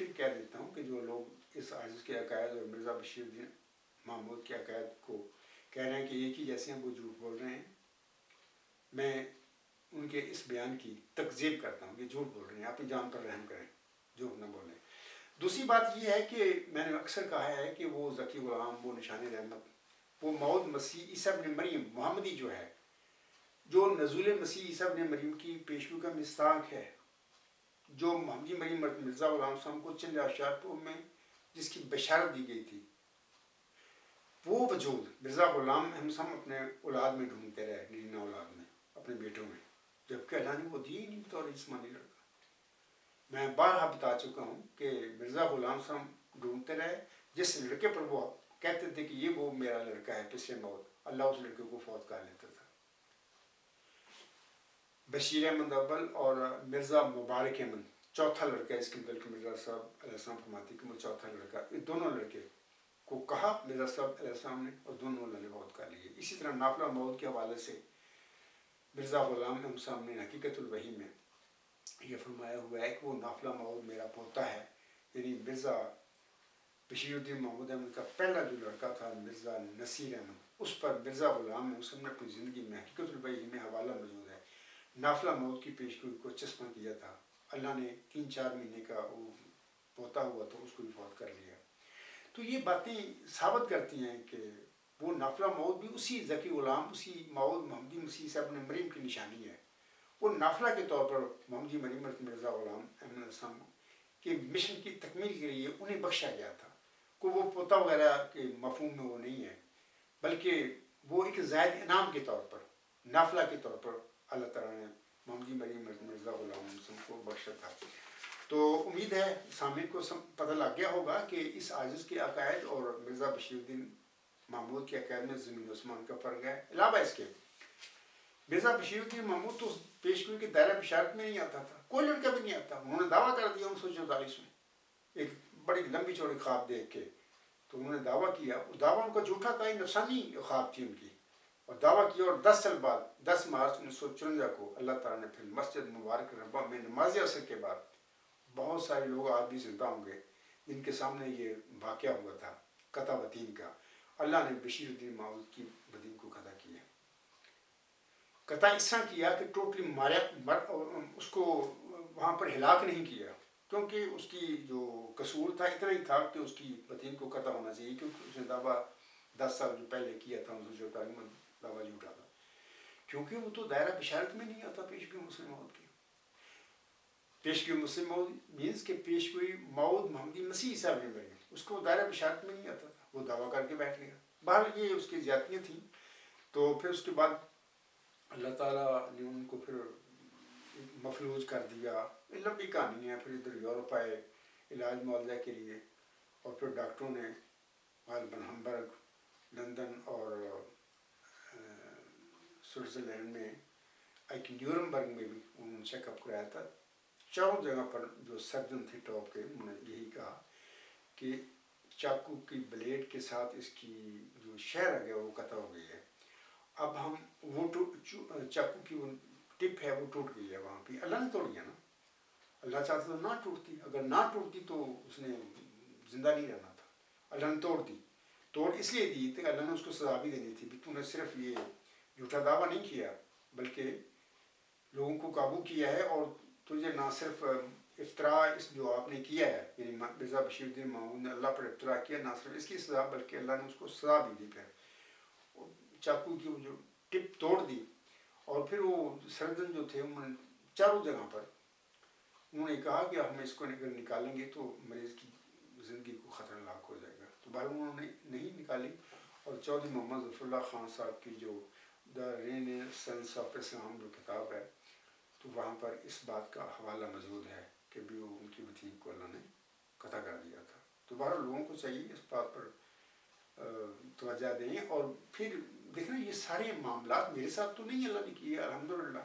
پھر کہہ دیتا ہوں کہ جو لوگ اس عاجز کے عقائد اور مرزا بشیر الدین محمود کے عقائد کو کہہ رہے ہیں کہ ایک ہی جیسے ہیں، وہ جھوٹ بول رہے ہیں. میں ان کے اس بیان کی تکذیب کرتا ہوں. یہ جھوٹ بول رہے ہیں، اپنی جان پر رحم کریں، جھوٹ نہ بولیں. دوسری بات یہ ہے کہ میں نے اکثر کہا ہے کہ وہ ذکی غلام، وہ نشان رحمت، وہ موعود مسیح عیسیٰ ابن مریم محمدی جو ہے، جو نزول مسیح عیسیٰ ابن مریم کی پیشگوئی کا مصداق ہے، جو محمدی مریم مرزا غلام صاحب کو چند اشعار میں جس کی بشارت دی گئی تھی، وہ وجود مرزا غلام احمد صاحب اپنے اولاد میں ڈھونڈتے رہے، نرینا اولاد میں، اپنے بیٹوں میں، جبکہ اللہ نے وہ دی ہی نہیں بطور جسمانی لڑکا. میں بارہا بتا چکا ہوں کہ مرزا غلام صاحب ڈھونڈتے رہے جس لڑکے پر وہ کہتے تھے کہ یہ وہ میرا لڑکا ہے پسے موت، اللہ اس لڑکے کو فوت کر لیتا تھا. بشیر احمد اول اور مرزا مبارک احمد چوتھا لڑکا اس کے، بلکہ مرزا صاحب علیہ السلام فرماتے کہ وہ چوتھا لڑکا، یہ دونوں لڑکے کو کہا مرزا صاحب علیہ السلام نے اور دونوں اللہ نے فوت کر لیے. اسی طرح نافلہ موت کے حوالے سے مرزا غلام احمد صاحب نے حقیقت الوحی میں یہ فرمایا ہوا ہے کہ وہ نافلہ موت میرا پوتا ہے. یعنی مرزا بشیر الدین محمود احمد کا پہلا جو لڑکا تھا مرزا نصیر احمد، اس پر مرزا غلام احمد نے اپنی زندگی میں حقیقت الوحی میں حوالہ موجود ہے، نافلہ موت کی پیشگوئی کو چسپاں کیا تھا. اللہ نے 3-4 مہینے کا وہ پوتا ہوا تو اس کو بھی فوت کر لیا. تو یہ باتیں ثابت کرتی ہیں کہ وہ نافلہ موت بھی اسی ذکی غلام، اسی موعود محمدی مسیح عیسیٰ ابن مریم کی نشانی ہے. وہ نافلہ کے طور پر محمدی مریم مرزا غلام احمد السلام کے مشن کی تکمیل کے لیے انہیں بخشا گیا تھا. کوئی وہ پوتا وغیرہ کے مفہوم میں وہ نہیں ہے، بلکہ وہ ایک زائد انعام کے طور پر، نافلہ کے طور پر اللہ تعالیٰ نے محمدی مریم مرزا غلام احمد کو بخشا تھا. تو امید ہے سامعین کو پتہ لگ گیا ہوگا کہ اس عاجز کے عقائد اور مرزا بشیر الدین محمود کے عقائد میں زمین و آسمان کا فرق ہے. علاوہ اس کے مرزا بشیر الدین محمود تو پیشگوئی کے دائرہ بشارت میں نہیں آتا تھا، کوئی لڑکا بھی نہیں آتا. انہوں نے دعویٰ کر دیا 1944 میں ایک بڑی لمبی چوڑی خواب دیکھ کے. تو انہوں نے دعویٰ کیا، اس دعویٰ ان کا جھوٹا تھا، نفسانی خواب تھی ان کی، اور دعویٰ کیا. اور 10 سال بعد 10 مارچ 1954 کو اللہ تعالیٰ نے پھر مسجد مبارک ربا میں نماز عصر کے بعد بہت سارے لوگ آج بھی زندہ ہوں گے جن کے سامنے یہ واقعہ ہوا تھا قطع وطین کا. اللہ نے بشیر الدین محمود کی بدین کو قطع کیا. قطع اس طرح کیا کہ ٹوٹلی ماریا، اس کو وہاں پر ہلاک نہیں کیا، کیونکہ اس کی جو قصور تھا اتنا ہی تھا کہ اس کی بدین کو قطع ہونا چاہیے، کیونکہ اس نے دعویٰ 10 سال جو پہلے کیا تھا 1944 میں دعویٰ جھوٹا تھا، کیونکہ وہ تو دائرہ بشارت میں نہیں آتا پیشگوئی مسلم موعود کی. پیشگوئی مسلم موعود مینس کہ پیشگوئی موعود محمدی مسیح عیسیٰ ابن مریم، اس کو دائرہ بشارت میں نہیں آتا تھا، وہ دعویٰ کر کے بیٹھ گیا. بہرحال یہ اس کی زیادتیاں تھیں. تو پھر اس کے بعد اللہ تعالیٰ نے ان کو پھر مفلوج کر دیا. لمبی کہانی ہے. پھر ادھر یورپ آئے علاج معالجہ کے لیے، اور پھر ڈاکٹروں نے غالباً ہمبرگ، لندن اور سوئٹزرلینڈ میں ایک نیورمبرگ میں بھی انہوں نے چیک اپ کرایا تھا. چاروں جگہ پر جو سرجن تھے ٹاپ کے، انہوں نے یہی کہا کہ چاقو کی بلیڈ کے ساتھ اس کی جو شہر ہے وہ قطع ہو گئی ہے. اب ہم وہ چاقو کی وہ ٹپ ہے وہ ٹوٹ گئی ہے وہاں پہ. اللہ نے توڑ دیا نا، اللہ چاہتا تو نہ ٹوٹتی، اگر نہ ٹوٹتی تو اس نے زندہ نہیں رہنا تھا. اللہ نے توڑ دی. توڑ اس لیے دی کہ اللہ نے اس کو سزا بھی دینی تھی. تو نے صرف یہ جھوٹا دعویٰ نہیں کیا بلکہ لوگوں کو قابو کیا ہے، اور تجھے نہ صرف افطراء اس جو آپ نے کیا ہے، یعنی مرزا بشیر الدین محمود نے اللہ پر افطراء کیا، نہ صرف اس کی سزا بلکہ اللہ نے اس کو سزا بھی دی. پھر چاقو کی جو ٹپ توڑ دی، اور پھر وہ سرجن جو تھے انہوں نے چاروں جگہ پر انہوں نے کہا کہ ہم اس کو اگر نکالیں گے تو مریض کی زندگی کو خطرہ لاحق ہو جائے گا. تو بہرحال انہوں نے نہیں نکالی، اور چودھری محمد ظفر اللہ خان صاحب کی جو دا رینیسنس آف اسلام جو کتاب ہے، تو وہاں پر اس بات کا حوالہ موجود ہے کہ بھی وہ ان کی وطین کو اللہ نے قطع کر دیا تھا. تو بہرحال لوگوں کو چاہیے اس بات پر توجہ دیں. اور پھر دیکھنا یہ سارے معاملات میرے ساتھ تو نہیں اللہ نے کیے، الحمدللہ.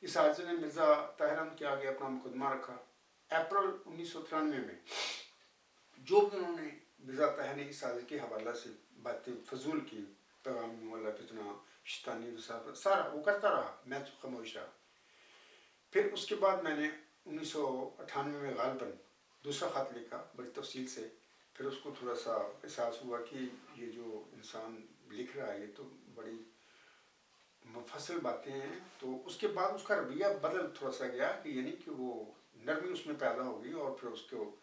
اس حادثے نے مرزا طاہر احمد کے آگے اپنا مقدمہ رکھا. اپریل 1993 میں جو بھی انہوں نے مرزا طاہر نے اس حادثے کے حوالہ سے باتیں فضول کی، پیغام مولا فتنہ شیطانی رسالت سارا وہ کرتا رہا، میں خاموش رہا. پھر اس کے بعد میں نے 1998 میں غالباً دوسرا خط لکھا بڑی تفصیل سے. پھر اس کو تھوڑا سا احساس ہوا کہ یہ جو انسان لکھ رہا ہے یہ تو بڑی مفصل باتیں ہیں. تو اس کے بعد اس کا رویہ بدل تھوڑا سا گیا کہ یعنی کہ وہ نرمی اس میں پیدا ہوگی. اور پھر اس کو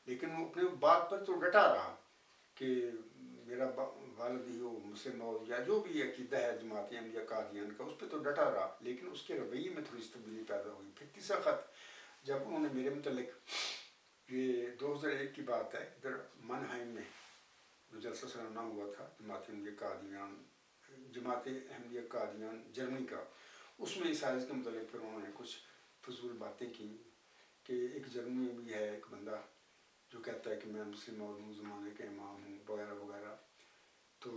لیکن وہ اپنے بات پر تو ڈٹا رہا کہ میرا والد ہی ہو مسلم ہو یا جو بھی عقیدہ ہے جماعت احمدیہ قادیان کا اس پہ تو ڈٹا رہا. لیکن اس کے رویے میں تھوڑی سی تبدیلی پیدا ہوئی. پھر تیسرا خط جب انہوں نے میرے متعلق یہ 2001 کی بات ہے ادھر منہائم میں جو جلسہ سالانہ ہوا تھا جماعت احمدیہ قادیان جرمنی کا, اس میں اس آیت کے متعلق پھر انہوں نے کچھ فضول باتیں کی کہ ایک جرمنی میں بھی ہے ایک بندہ جو کہتا ہے کہ میں مسلم اور زمانے کا امام ہوں وغیرہ وغیرہ. تو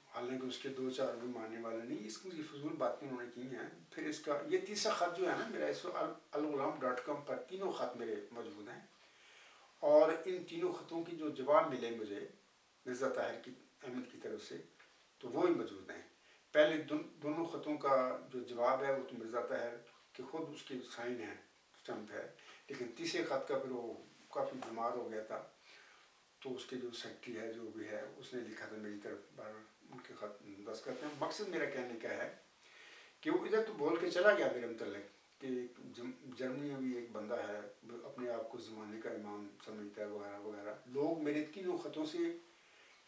حالانکہ اس کے 2-4 بھی ماننے والے نہیں. اس کی فضول باتیں انہوں نے کی ہیں. پھر اس کا یہ تیسرا خط جو ہے نا میرا اس الغلام.com پر تینوں خط میرے موجود ہیں. اور ان تینوں خطوں کی جو جواب ملے مجھے مرزا طاہر کی احمد کی طرف سے تو وہی موجود ہیں. پہلے دونوں خطوں کا جو جواب ہے وہ تو مرزا طاہر کہ خود اس کے سائن ہے اسٹمپ ہے. لیکن تیسرے خط کا پھر وہ کافی بیمار ہو گیا تھا تو اس کے جو سیکٹری ہے جو بھی ہے اس نے لکھا تھا میری طرف بار ان کے خط دستخط ہیں. مقصد میرا کہنے کا ہے کہ وہ ادھر تو بول کے چلا گیا میرے متعلق کہ جرمنی میں بھی ایک بندہ ہے اپنے آپ کو زمانے کا امام سمجھتا ہے وغیرہ وغیرہ. لوگ میرے تینوں خطوں سے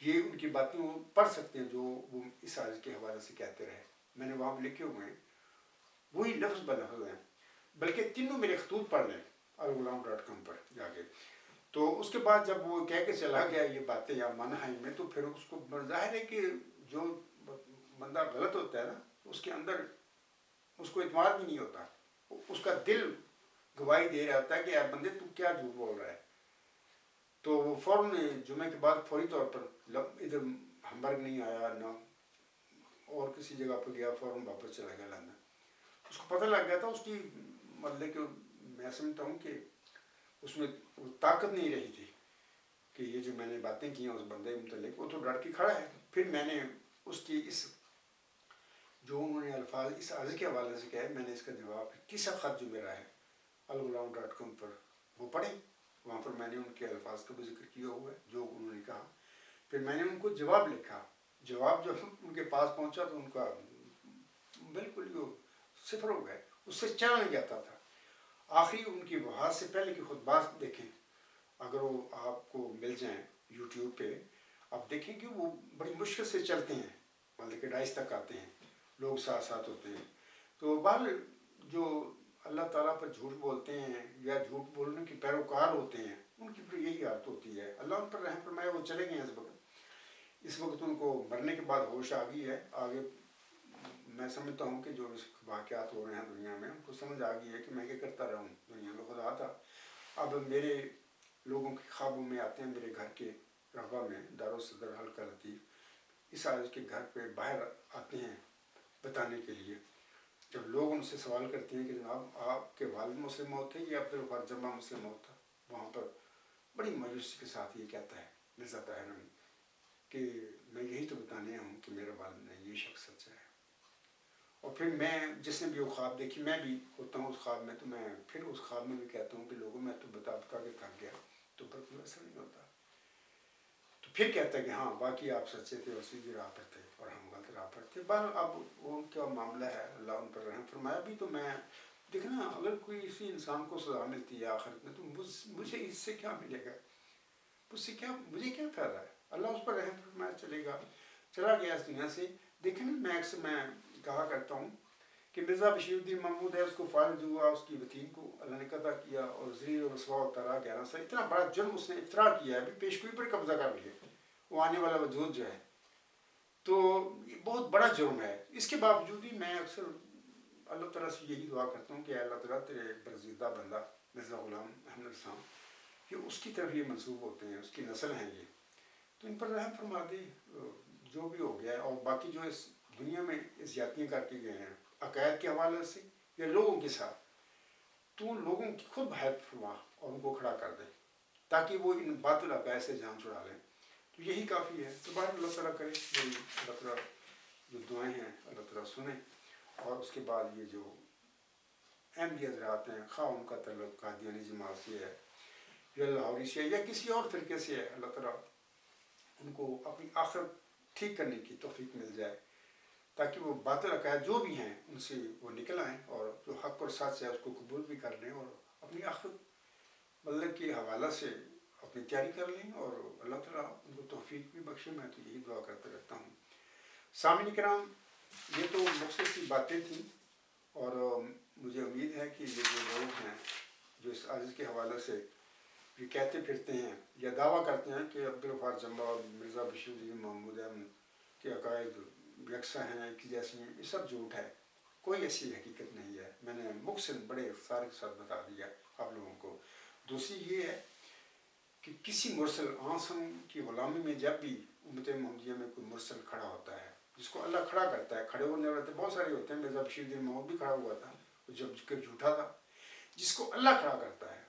یہ ان کی باتیں وہ پڑھ سکتے ہیں جو وہ اس آیت کے حوالے سے کہتے رہے. میں نے وہاں لکھے ہوئے ہیں وہی لفظ بلفظ ہیں. بلکہ تینوں میرے خطوط پڑھ لیں الغلام.com پر جا کے. تو اس کے بعد جب وہ کہہ کے چلا گیا یہ باتیں یا منہائم میں تو پھر اس کو ظاہر ہے کہ جو بندہ غلط ہوتا ہے نا اس کے اندر اس کو اعتماد بھی نہیں ہوتا. اس کا دل گواہی دے رہا ہوتا ہے کہ یار بندے تو کیا جھوٹ بول رہا ہے. تو وہ فوراً جمعے کے بعد فوری طور پر ادھر ہمبرگ نہیں آیا نہ اور کسی جگہ پہ گیا, فوراً واپس چلا گیا لندن. اس کو پتہ لگ گیا تھا اس کی مطلب کہ میں سمجھتا ہوں کہ اس میں وہ طاقت نہیں رہی تھی کہ یہ جو میں نے باتیں کی ہیں اس بندے متعلق وہ تو ڈر کے کھڑا ہے. پھر میں نے اس کی اس جو انہوں نے الفاظ اس عرض کے حوالے سے کہا میں نے اس کا جواب تیسرا خط جو میرا ہے الغلام.com پر وہ پڑھے. وہاں پر میں نے ان کے الفاظ کا بھی ذکر کیا ہوا ہے جو انہوں نے کہا. پھر میں نے ان کو جواب لکھا. جواب جب ان کے پاس پہنچا تو ان کا بالکل جو صفر ہو گئے, اس سے چلا نہیں جاتا تھا. آخری ان کی وفات سے پہلے کی خطبات دیکھیں اگر وہ آپ کو مل جائیں یوٹیوب پہ آپ دیکھیں کہ وہ بڑی مشکل سے چلتے ہیں مطلب کہ ڈائس تک آتے ہیں, لوگ ساتھ ساتھ ہوتے ہیں. تو بہرحال جو اللہ تعالیٰ پر جھوٹ بولتے ہیں یا جھوٹ بولنے کے پیروکار ہوتے ہیں ان کی پھر یہی عادت ہوتی ہے. اللہ ان پر رحم فرمائے. وہ چلے گئے ہیں اس وقت ان کو مرنے کے بعد ہوش آ گئی ہے. آگے میں سمجھتا ہوں کہ جو اس واقعات ہو رہے ہیں دنیا میں ان کو سمجھ آ گئی ہے کہ میں کیا کرتا رہا ہوں دنیا میں. خدا تھا اب میرے لوگوں کے خوابوں میں آتے ہیں میرے گھر کے رغبہ میں دارالصدر حلقہ لطیف اس آج کے گھر پہ باہر آتے ہیں بتانے کے لیے. جب لوگ ان سے سوال کرتے ہیں کہ جناب آپ کے والد مسلم موت تھے یا عبدالغفار جمعہ مسلم موت تھا, وہاں پر بڑی مایوسی کے ساتھ یہ کہتا ہے مرزا طاہر کہ میں یہی تو بتانے ہوں کہ میرے والد نے یہ شخص سچا ہے. اور پھر میں جس نے بھی وہ خواب دیکھی میں بھی ہوتا ہوں اس خواب میں, تو میں پھر اس خواب میں بھی کہتا ہوں کہ لوگوں میں تو بتا کے تھک گیا تو پر کوئی اثر نہیں ہوتا. تو پھر کہتا ہے کہ ہاں باقی آپ سچے تھے اور سیدھی راہ پر تھے اور ہم غلط راہ پر تھے. بہرحال اب وہ ان کا معاملہ ہے, اللہ ان پر رحم فرمایا. بھی تو میں دیکھنا اگر کوئی اسی انسان کو سزا ملتی ہے آخرت میں تو مجھے اس سے کیا ملے گا, اس سے کیا مجھے کیا فائدہ ہے. اللہ اس پر رحم فرمایا چلے گا, چلا گیا اس دنیا سے. دیکھیں میں اکثر میں کہا کرتا ہوں کہ مرزا بشیر الدین محمود ہے اس کو فارغ ہوا اس کی وطین کو اللہ نے قطع کیا اور زیر رسوا اترا 11 سال. اتنا بڑا جرم اس نے افطرا کیا ہے, ابھی پیشگوئی پر قبضہ کر لیا وہ آنے والا وجود جو ہے, تو یہ بہت بڑا جرم ہے. اس کے باوجود بھی میں اکثر اللہ تعالیٰ سے یہی دعا کرتا ہوں کہ اللہ تعالیٰ تیرے برگزیدہ بندہ مرزا غلام احمد رسام کہ اس کی طرف یہ منسوب ہوتے ہیں, اس کی نسل ہیں یہ, تو ان پر رحم فرما دے. جو بھی ہو گیا ہے اور باقی جو اس دنیا میں زیادتیاں کر کے گئے ہیں عقائد کے حوالے سے یا لوگوں کے ساتھ, تو ان لوگوں کی خود حیات فرما اور ان کو کھڑا کر دے تاکہ وہ ان باطل عقائد سے جان چھڑا لیں. تو یہی کافی ہے. تو باہر اللہ تعالیٰ کرے اللہ تعالیٰ جو دعائیں ہیں اللہ تعالیٰ سنیں. اور اس کے بعد یہ جو احمدی حضرات ہیں خواہ ان کا تعلق قادیانی جماعت سے ہے جو لاہوری سے یا کسی اور فرقے سے ہے، اللہ تعالیٰ ان کو اپنی آخرت ٹھیک کرنے کی توفیق مل جائے، تاکہ وہ باطل عقائد جو بھی ہیں ان سے وہ نکل آئیں اور جو حق اور سچ ہے اس کو قبول بھی کر لیں اور اپنی آخرت مطلب کے حوالہ سے اپنی تیاری کر لیں، اور اللہ تعالیٰ ان کو توفیق بھی بخشے۔ میں تو یہی دعا کرتا رہتا ہوں۔ سامعین کرام، یہ تو مختصر سی باتیں تھیں، اور مجھے امید ہے کہ یہ جو لوگ ہیں جو اس عرض کے حوالے سے یہ کہتے پھرتے ہیں یا دعویٰ کرتے ہیں کہ عبدالغفار جمعہ اور مرزا بشیر الدین محمود احمد کے عقائد یکساں ہیں، ایک جیسی ہیں، یہ سب جھوٹ ہے، کوئی ایسی حقیقت نہیں ہے۔ میں نے مختصر بڑے اختصار کے ساتھ بتا دیا آپ لوگوں کو۔ دوسری یہ ہے کہ کسی مرسل آنسوں کی غلامی میں جب بھی امت محمدیہ میں کوئی مرسل کھڑا ہوتا ہے جس کو اللہ کھڑا کرتا ہے، کھڑے ہونے والے بہت سارے ہوتے ہیں، مرزا بشیر الدین محمود بھی کھڑا ہوا تھا جب ذکر جھوٹا تھا، جس کو اللہ کھڑا کرتا ہے۔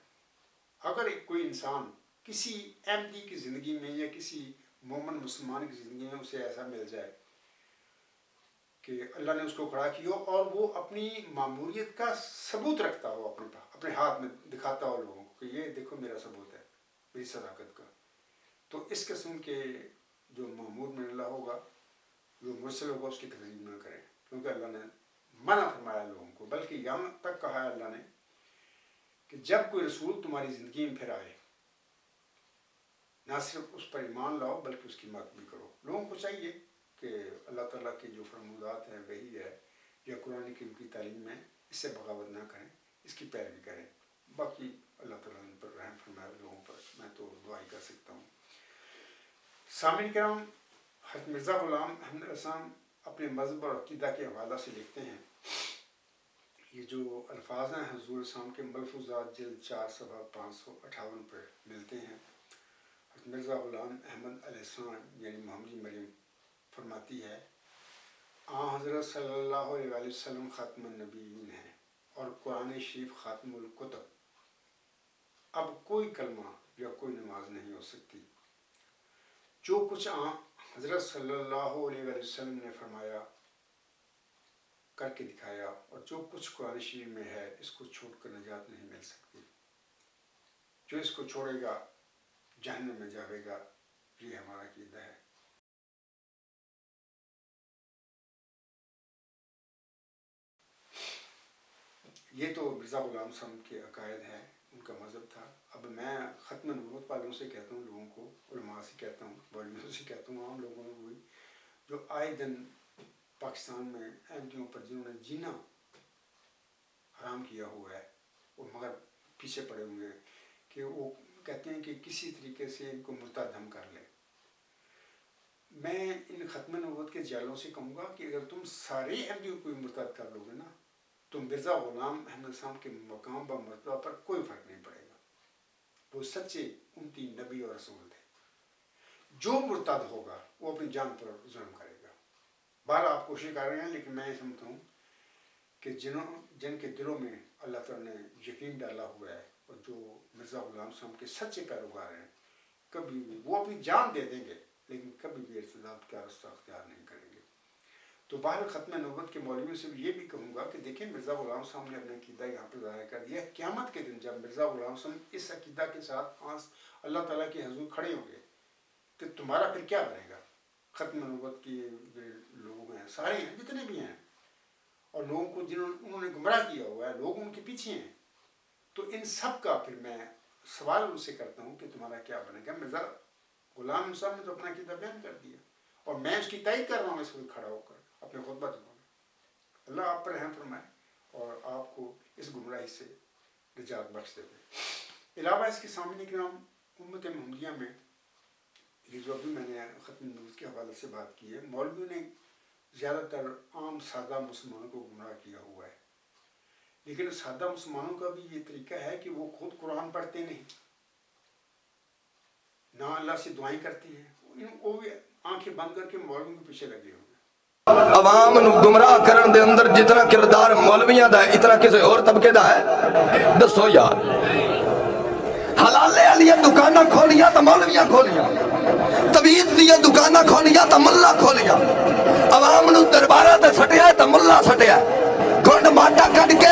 اگر کوئی انسان کسی احمدی کی زندگی میں یا کسی مومن مسلمان کی زندگی میں اسے ایسا مل جائے کہ اللہ نے اس کو کھڑا کیا اور وہ اپنی معمولیت کا ثبوت رکھتا ہو، اپنے ہاتھ میں دکھاتا ہو لوگوں کو کہ یہ دیکھو میرا ثبوت ہے میری صداقت کا، تو اس قسم کے جو معمور من اللہ ہوگا، جو مرسل ہوگا، اس کی تکذیب نہ کریں، کیونکہ اللہ نے منع فرمایا لوگوں کو، بلکہ یہاں تک کہا ہے اللہ نے کہ جب کوئی رسول تمہاری زندگی میں پھر آئے، نہ صرف اس پر ایمان لاؤ بلکہ اس کی مدد بھی کرو۔ لوگوں کو چاہیے کہ اللہ تعالیٰ کے جو فرمودات ہیں وہی ہے یا قرآن کی تعلیم میں اس سے بغاوت نہ کریں، اس کی پیروی کریں۔ باقی اللہ تعالیٰ ان پر رحم فرمائے لوگوں پر، میں تو دعا ہی کر سکتا ہوں۔ سامعین کرام، حضرت مرزا غلام احمد رسام اپنے مذہب اور عقیدہ کے حوالہ سے لکھتے ہیں، یہ جو الفاظ ہیں حضور اسلام کے ملفوظات جلد 4 صفحہ 558 پر ملتے ہیں۔ حضرت مرزا غلام احمد علیہ السلام یعنی محمدی مریم فرماتی ہے، حضرت صلی اللہ علیہ وسلم خاتم النبیین ہیں اور قرآن شریف خاتم الکتب، اب کوئی کلمہ یا کوئی نماز نہیں ہو سکتی۔ جو کچھ حضرت صلی اللہ علیہ وسلم نے فرمایا کر کے دکھایا اور جو کچھ قرآن شریف میں ہے اس کو چھوڑ کر نجات نہیں مل سکتی، جو اس کو چھوڑے گا جہنم میں جاوے گا، یہ ہمارا عقیدہ ہے۔ یہ تو مرزا غلام صاحب کے عقائد ہیں، ان کا مذہب تھا۔ اب میں ختم نبوت والوں سے کہتا ہوں، لوگوں کو، علماء سے کہتا ہوں، مولویوں سے کہتا ہوں، عام لوگوں نے وہی جو آئے دن پاکستان میں احمدیوں پر جنہوں نے جینا حرام کیا ہوا ہے، وہ مگر پیچھے پڑے ہوئے ہیں کہ وہ کہتے ہیں کہ کسی طریقے سے ان کو مرتد ہم کر لیں۔ میں ان ختم نبوت کے جالوں سے کہوں گا کہ اگر تم سارے احمدیوں کو مرتد کر لو گے نا تو مرزا غلام احمد صاحب کے مقام و مرتبہ پر کوئی فرق نہیں پڑے گا۔ وہ سچے امتی نبی اور رسول تھے۔ جو مرتد ہوگا وہ اپنی جان پر ظلم کرے گا۔ بہر آپ کوشش کر رہے ہیں، لیکن میں یہ سمجھتا ہوں کہ جن کے دلوں میں اللہ تعالیٰ نے یقین ڈالا ہوا ہے اور جو مرزا غلام صاحب کے سچے پیروکار ہیں، کبھی بھی وہ اپنی جان دے دیں گے لیکن کبھی بھی ارتداد کا رستہ اختیار نہیں کریں گے۔ تو باہر ختم نبوت کے مولویوں سے یہ بھی کہوں گا کہ دیکھیں مرزا غلام صاحب نے اپنا عقیدہ یہاں پر ظاہر کر دیا۔ قیامت کے دن جب مرزا غلام صاحب اس عقیدہ کے ساتھ اللہ تعالیٰ کے حضور کھڑے ہوں گے تو تمہارا پھر کیا بنے گا؟ ختم نبوت کی لوگ ہیں، سارے ہیں جتنے بھی ہیں، اور لوگوں کو انہوں نے گمراہ کیا ہوا ہے، لوگ ان کے پیچھے ہیں، تو ان سب کا پھر میں سوال ان سے کرتا ہوں کہ تمہارا کیا بنے گا؟ مرزا غلام صاحب نے تو اپنا عقیدہ بیان کر دیا اور میں اس کی تائید کر رہا ہوں اس وقت کھڑا ہو کر اپنے خطبہ میں۔ اللہ آپ پر رحم فرمائے اور آپ کو اس گمراہی سے نجات بخش دے۔ علاوہ اس کے سامنے کرام امت محمدیہ میں یہ جو ابھی میں نے ختم نبوت کے حوالے سے بات کی ہے، مولویوں نے زیادہ تر عام سادہ مسلمانوں کو گمراہ کیا ہوا ہے، لیکن سادہ مسلمانوں کا بھی یہ طریقہ ہے کہ وہ خود قرآن پڑھتے نہیں، نہ اللہ سے دعائیں کرتے ہیں، وہ بھی آنکھیں بند کر کے مولویوں کے پیچھے لگے ہوئے۔ عوام نو گمراہ کرن دے اندر جتنا کردار مولویاں دا ہے اتنا کسی اور طبقے دا ہے؟ دسو یار، حلالے والیاں دکاناں کھولیاں تو مولویاں کھولیاں، طبیعت دیاں دکاناں کھولیاں تو ملا کھولیاں، عوام نو درباراں تے سٹیا تو ملا سٹیا، گھنڈ ماٹا کٹ کے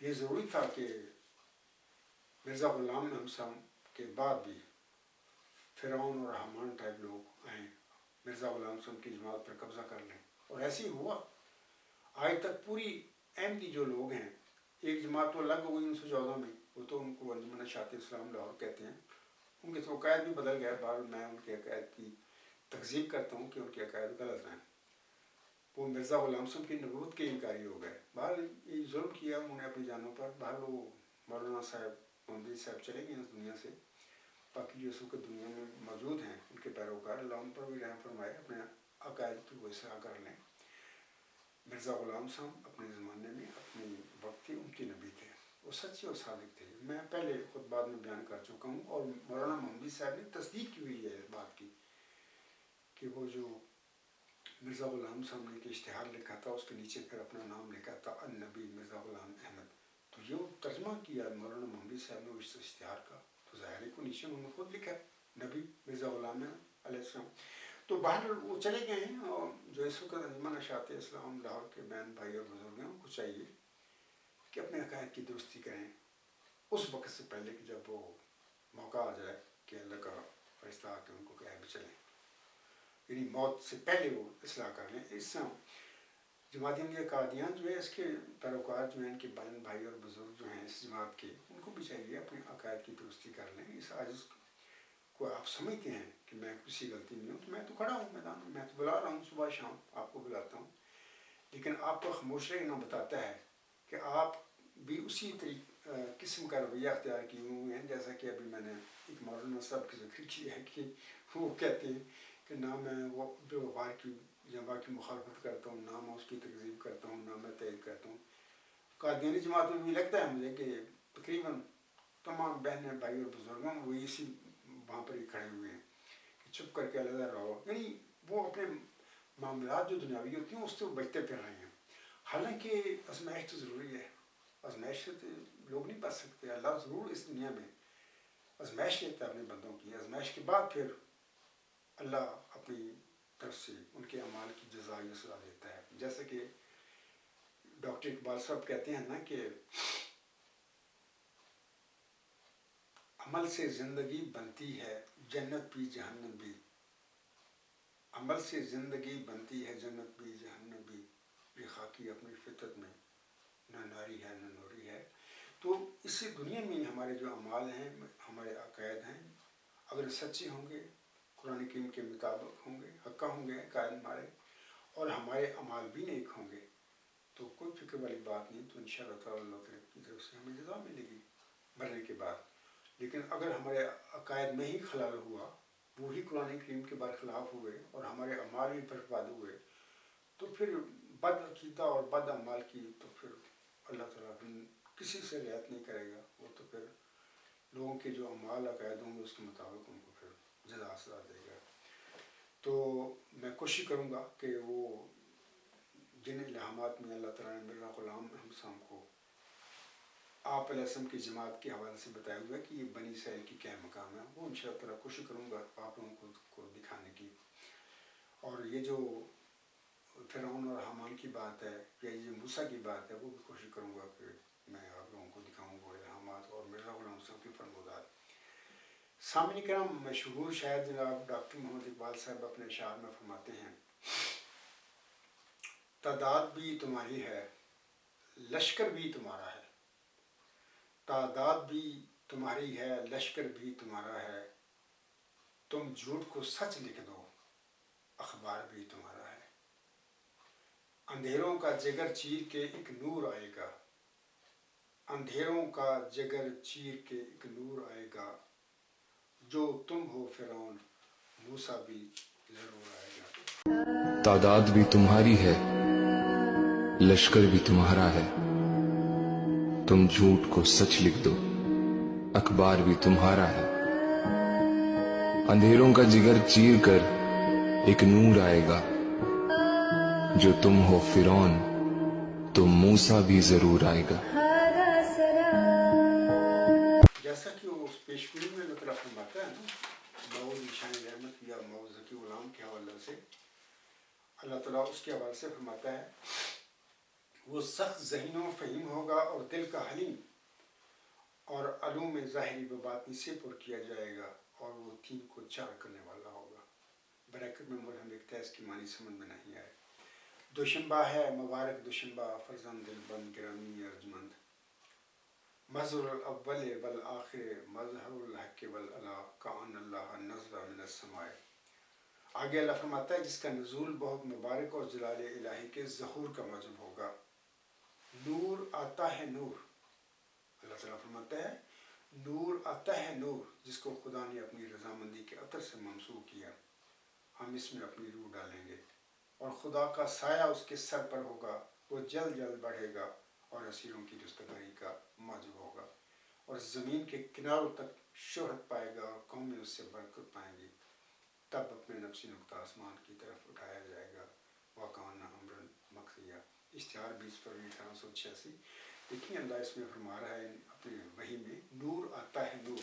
یہ ضروری تھا کہ مرزا غلام حسن کے بعد بھی فرعون اور حامان ٹائپ لوگ آئیں، مرزا غلام حسن کی جماعت پر قبضہ کر لیں، اور ایسے ہی ہوا۔ آج تک پوری احمدی جو لوگ ہیں، ایک جماعت تو الگ ہوئی 1914 میں، وہ تو ان کو انجمن اشاعت اسلام لاہور کہتے ہیں، ان کے تو عقائد بھی بدل گئے، بہرحال میں ان کے عقائد کی تکذیب کرتا ہوں کہ ان کے عقائد غلط ہیں۔ وہ مرزا غلام حسن کی نبوت کے انکاری ہو گئے، بہرحال یہ ظلم کیا انہوں نے اپنی جانوں پر۔ بہرحال وہ مولانا صاحب محمدی صاحب چلے گئے اس دنیا سے، باقی جو اس وقت دنیا میں موجود ہیں ان کے پیروکار، اللہ ان پر بھی رحم فرمائے، اپنے عقائد کی وہ اصلاح کر لیں۔ مرزا غلام حسن اپنے زمانے میں اپنی وقت کے امتی نبی تھے، وہ سچے اور صادق تھے، میں پہلے خود بعد میں بیان کر چکا ہوں، اور مولانا محمدی صاحب نے تصدیق کی ہوئی ہے اس بات کی کہ وہ جو مرزا غلام حسن نے کہ اشتہار لکھا تھا، اس کے نیچے پھر اپنا نام لکھا تھا النبی مرزا غلام احمد، تو یہ ترجمہ کیا مولانا محمدی صاحب نے اس اشتہار کا، تو ظاہر ہے کو نیچے انہوں نے خود لکھا نبی مرزا غلام علیہ السلام۔ تو باہر وہ چلے گئے ہیں، اور جو اس وقت انجمن اشاعت اسلام لاہور کے بہن بھائی اور بزرگ ہیں، ان کو چاہیے کہ اپنے عقائد کی درستی کریں اس وقت سے پہلے کہ جب وہ موقع آ جائے کہ اللہ کا فرشتہ آ کے ان کو کہے بھی چلیں، یعنی موت سے پہلے وہ اصلاح کر لیں۔ اس سے جماعت احمدیہ قادیان جو ہے، اس کے پیروکار جو ہیں، ان کے بہن بھائی اور بزرگ جو ہیں اس جماعت کے، ان کو بھی چاہیے اپنے عقائد کی درستی کر لیں۔ اس عاجز کو آپ سمجھتے ہیں کہ میں کسی غلطی میں ہوں، تو میں تو کھڑا ہوں میدان میں تو بلا رہا ہوں، صبح شام آپ کو بلاتا ہوں، لیکن آپ کو خاموش رہنا بتاتا ہے کہ آپ بھی اسی قسم کا رویہ اختیار کیے ہوئے ہیں، جیسا کہ ابھی میں نے ایک مولانا صاحب کا ذکر کیا ہے کہ وہ کہتے ہیں کہ نہ میں وہ وقار کی جماع کی مخالفت کرتا ہوں، نہ میں اس کی تکذیب کرتا ہوں، نہ میں تائید کرتا ہوں۔ قادیانی جماعت میں بھی لگتا ہے مجھے کہ تقریباً تمام بہنیں بھائی اور بزرگوں وہ اسی وہاں پر ہی کھڑے ہوئے ہیں کہ چپ کر کے علیحدہ رہو، یعنی وہ اپنے معاملات جو دنیاوی ہوتی ہیں اس سے بچتے پھر رہے ہیں۔ حالانکہ آزمائش تو ضروری ہے، آزمائش سے لوگ نہیں بچ سکتے، اللہ ضرور اس دنیا میں آزمائش لیتا ہے اپنے بندوں کی، آزمائش کے بعد پھر اللہ اپنی طرف سے ان کے اعمال کی جزائے سزا دیتا ہے۔ جیسے کہ ڈاکٹر اقبال صاحب کہتے ہیں نا کہ عمل سے زندگی بنتی ہے جنت بھی جہنم بھی، عمل سے زندگی بنتی ہے جنت بھی جہنم بھی، یہ خاکی اپنی فطرت میں نہ ناری ہے نہ نوری ہے۔ تو اس دنیا میں ہمارے جو اعمال ہیں، ہمارے عقائد ہیں، اگر سچے ہوں گے، قرآن کریم کے مطابق ہوں گے، حقہ ہوں گے عقائد ہمارے، اور ہمارے اعمال بھی نیک ہوں گے، تو کوئی فکر والی بات نہیں، تو انشاءاللہ تعالیٰ اللہ کی طرف سے ہمیں جزا ملے گی مرنے کے بعد۔ لیکن اگر ہمارے عقائد میں ہی خلل ہوا، وہی قرآن کریم کے برخلاف ہوئے اور ہمارے اعمال بھی برباد ہوئے، تو پھر بد عقیدہ اور بد اعمال کی تو پھر اللہ تعالیٰ کسی سے رعایت نہیں کرے گا، وہ تو پھر لوگوں کے جو اعمال عقائد ہوں گے اس کے مطابق ان کو پھر جزا سزا دے گا۔ تو میں کوشش کروں گا کہ وہ جن الہامات میں اللہ تعالیٰ نے مرزا غلام حسن کو آپ علیہ السلام کی جماعت کے حوالے سے بتایا ہوا ہے کہ یہ بنی اسرائیل کی کیا مقام ہے، وہ انشاءاللہ تعالیٰ کوشش کروں گا آپ لوگوں کو دکھانے کی۔ اور یہ جو فرعون اور حامان کی بات ہے یا یہ موسیٰ کی بات ہے، وہ بھی کوشش کروں گا کہ میں آپ لوگوں کو دکھاؤں وہ الہامات اور مرزا غلام حسن کی فرمودات۔ سامعین کرام، مشہور شاعر جناب ڈاکٹر محمد اقبال صاحب اپنے اشعار میں فرماتے ہیں، تعداد بھی تمہاری ہے لشکر بھی تمہارا ہے، تعداد بھی تمہاری ہے لشکر بھی تمہارا ہے، تم جھوٹ کو سچ لکھ دو اخبار بھی تمہارا ہے، اندھیروں کا جگر چیر کے ایک نور آئے گا، اندھیروں کا جگر چیر کے ایک نور آئے گا، جو تم ہو فرعون موسیٰ بھی ضرور آئے گا۔ تعداد بھی تمہاری ہے لشکر بھی تمہارا ہے، تم جھوٹ کو سچ لکھ دو اخبار بھی تمہارا ہے، اندھیروں کا جگر چیر کر ایک نور آئے گا، جو تم ہو فرعون تو موسیٰ بھی ضرور آئے گا۔ جیسا کہ وہ اس پیشگوئی میں اللہ تعالیٰ فرماتا ہے نا، موز نشان رحمت یا موز ذکی غلام کے حوالے سے اللہ تعالیٰ اس کے حوالے سے فرماتا ہے، وہ سخت ذہین و فہیم ہوگا اور دل کا حلیم، اور علوم ظاہری و باطنی سے پر کیا جائے گا، اور وہ تین کو چار کرنے والا ہوگا۔ بریکٹ میں مرہم لکھتا ہے، اس کی معنی سمجھ میں نہیں آئے۔ دوشنبہ ہے مبارک دوشنبہ، فرزند دل بند گرامی ارجمند، مظہر الاول والآخر مظہر الحق والعلا، کأن اللہ نزل من السماء۔ آگے اللہ فرماتا ہے جس کا نزول بہت مبارک اور جلال الہی کے ظہور کا موجب ہوگا۔ نور آتا ہے نور، اللہ تعالیٰ فرماتا ہے نور آتا ہے نور، جس کو خدا نے اپنی رضامندی کے عطر سے منسوخ کیا، ہم اس میں اپنی روح ڈالیں گے، اور خدا کا سایہ اس کے سر پر ہوگا، وہ جلد جلد بڑھے گا اور اسیروں کی رستگاری کا موجب ہوگا، اور زمین کے کناروں تک شہرت پائے گا اور قومیں اس سے برکت پائیں گی، تب اپنے نفسی نقطہ آسمان کی طرف اٹھایا جائے گا، وَكَانَ أَمْرًا مَقْضِيًّا۔ اشتہار 20 فروری 1886۔ دیکھیں اللہ اس میں فرما رہا ہے اپنے وحی میں، نور آتا ہے نور،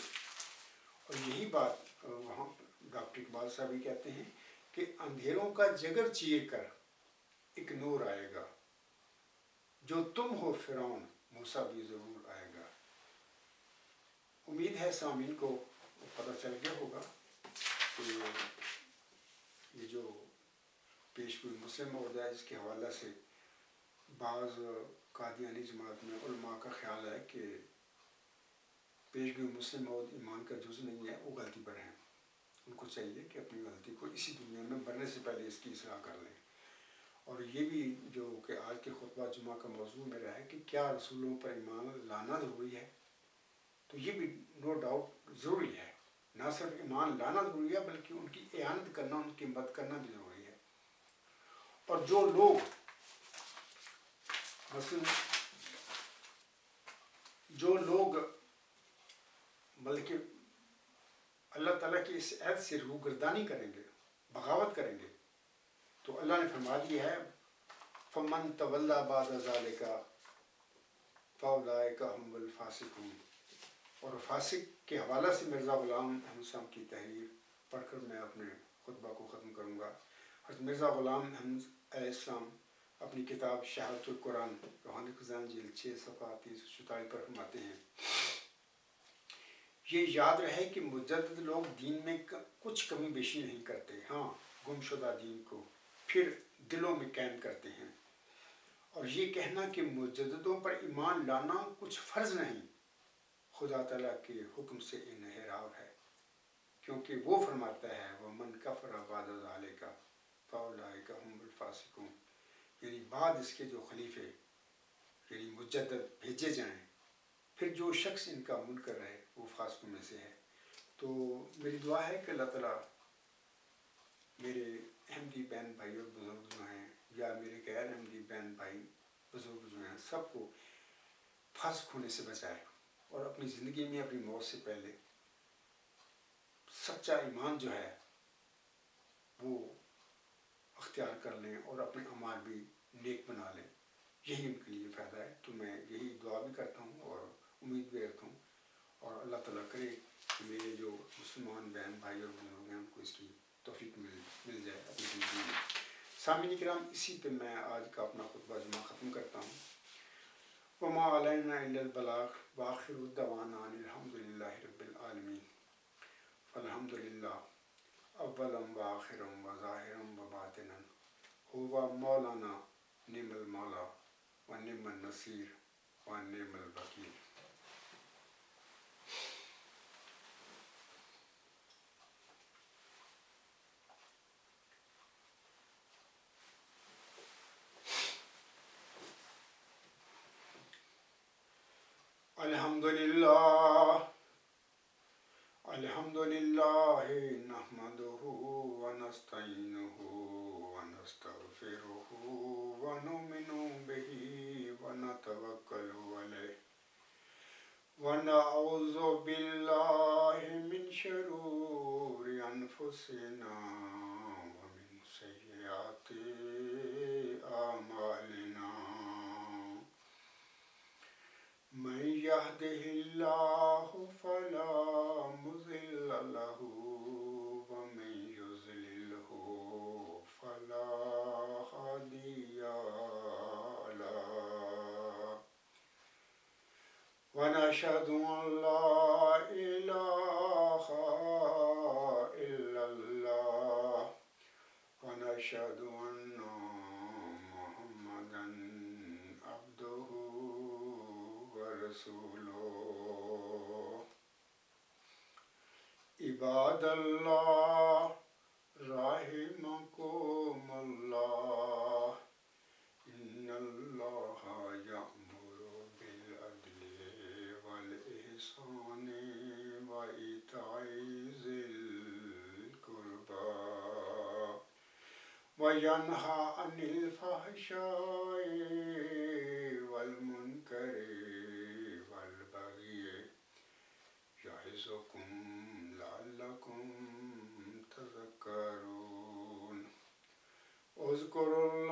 اور یہی بات وہاں ڈاکٹر اقبال صاحب بھی کہتے ہیں کہ اندھیروں کا جگر چیر کر ایک نور آئے گا، جو تم ہو فرعون موسیٰ بھی ضرور آئے گا۔ امید ہے سامعین کو پتہ چل گیا ہوگا کہ یہ جو پیش گوئی مسلم موعود ہے، اس کے حوالہ سے بعض قادیانی جماعت میں علماء کا خیال ہے کہ پیش گوئی مسلم موعود ایمان کا جز نہیں ہے، وہ غلطی پر ہیں، ان کو چاہیے کہ اپنی غلطی کو اسی دنیا میں مرنے سے پہلے اس کی اصلاح کر لیں۔ اور یہ بھی جو کہ آج کے خطبہ جمعہ کا موضوع میرا ہے کہ کیا رسولوں پر ایمان لانا ضروری ہے، تو یہ بھی نو ڈاؤٹ ضروری ہے، نہ صرف ایمان لانا ضروری ہے بلکہ ان کی اعانت کرنا، ان کی مدد کرنا بھی ضروری ہے۔ اور جو لوگ مثلا بلکہ اللہ تعالیٰ کی اس عہد سے روگردانی کریں گے، بغاوت کریں گے، تو اللہ نے فرما دیا ہے فَمَن تَوَلَّىٰ بَعْدَ ذَلِكَ فَأُولَٰئِكَ هُمُ الْفَاسِقُونَ۔ اور فاسق کے حوالہ سے مرزا غلام احمد صاحب کی تحریر پڑھ کر میں اپنے خطبہ کو ختم کروں گا۔ حضرت مرزا غلام احمد علیہ السلام اپنی کتاب شہادت القرآن روحانی خزان جلد 6 صفحہ 347 پر فرماتے ہیں، یہ یاد رہے کہ مجدد لوگ دین میں کچھ کمی بیشی نہیں کرتے، ہاں گم شدہ دین کو پھر دلوں میں قائم کرتے ہیں، اور یہ کہنا کہ مجددوں پر ایمان لانا کچھ فرض نہیں، خدا تعالیٰ کے حکم سے انحراف ہے، کیونکہ وہ فرماتا ہے وَمَنْ كَفَرَ بَعْدَ ذَلِكَ فَأُولَٰئِكَ هُمُ الْفَاسِقُونَ، یعنی بعد اس کے جو خلیفے یعنی مجدد بھیجے جائیں، پھر جو شخص ان کا منکر رہے وہ فاسقوں میں سے ہے۔ تو میری دعا ہے کہ اللہ تعالیٰ میرے احمدی بہن بھائی اور بزرگ جو ہیں یا میرے غیر احمدی بہن بھائی بزرگ جو ہیں سب کو فاسق ہونے سے بچائے، اور اپنی زندگی میں اپنی موت سے پہلے سچا ایمان جو ہے وہ اختیار کر لیں اور اپنے اعمال بھی نیک بنا لیں، یہی ان کے لیے فائدہ ہے۔ تو میں یہی دعا بھی کرتا ہوں اور امید بھی رکھتا ہوں، اور اللہ تعالیٰ کرے کہ میرے جو مسلمان بہن بھائی اور بزرگ ہیں ان کو اس کی توفیق مل جائے اپنی زندگی میں۔ سامعین کرام، اسی پہ میں آج کا اپنا خطبہ جمعہ ختم کرتا ہوں۔ وَمَا عَلَيْنَا إِلَّا الْبَلَاغُ وَآخِرُ دَعْوَانَا أَنِ الْحَمْدُ لِلَّهِ رَبِّ الْعَالَمِينَ۔ فَالْحَمْدُ لِلَّهِ أَوَّلًا وَآخِرًا وَظَاهِرًا وَبَاطِنًا، هُوَ مَوْلَانَا نِعْمَ الْمَوْلَىٰ وَنِعْمَ النَّصِيرُ وَنِعْمَ الْوَكِيلُ۔ الحمد للہ نحمدہ ونستعینہ ونستغفرہ ونؤمن بہ ونتوکل علیہ ونعوذ باللہ من شرور انفسنا ومن سیئات اعمالنا، من يهده الله فلا مضل له ومن يضلله فلا هادي له، ونشهد أن لا إله إلا الله ونشهد أن محمدا عبده ورسوله عباد الله رحمكم الله إن الله يأمر بالعدل والإحسان وإيتاء ذي القربى وينهى عن الفحشاء والمنكر والبغي يعظكم لعلكم تذكرون اذكروا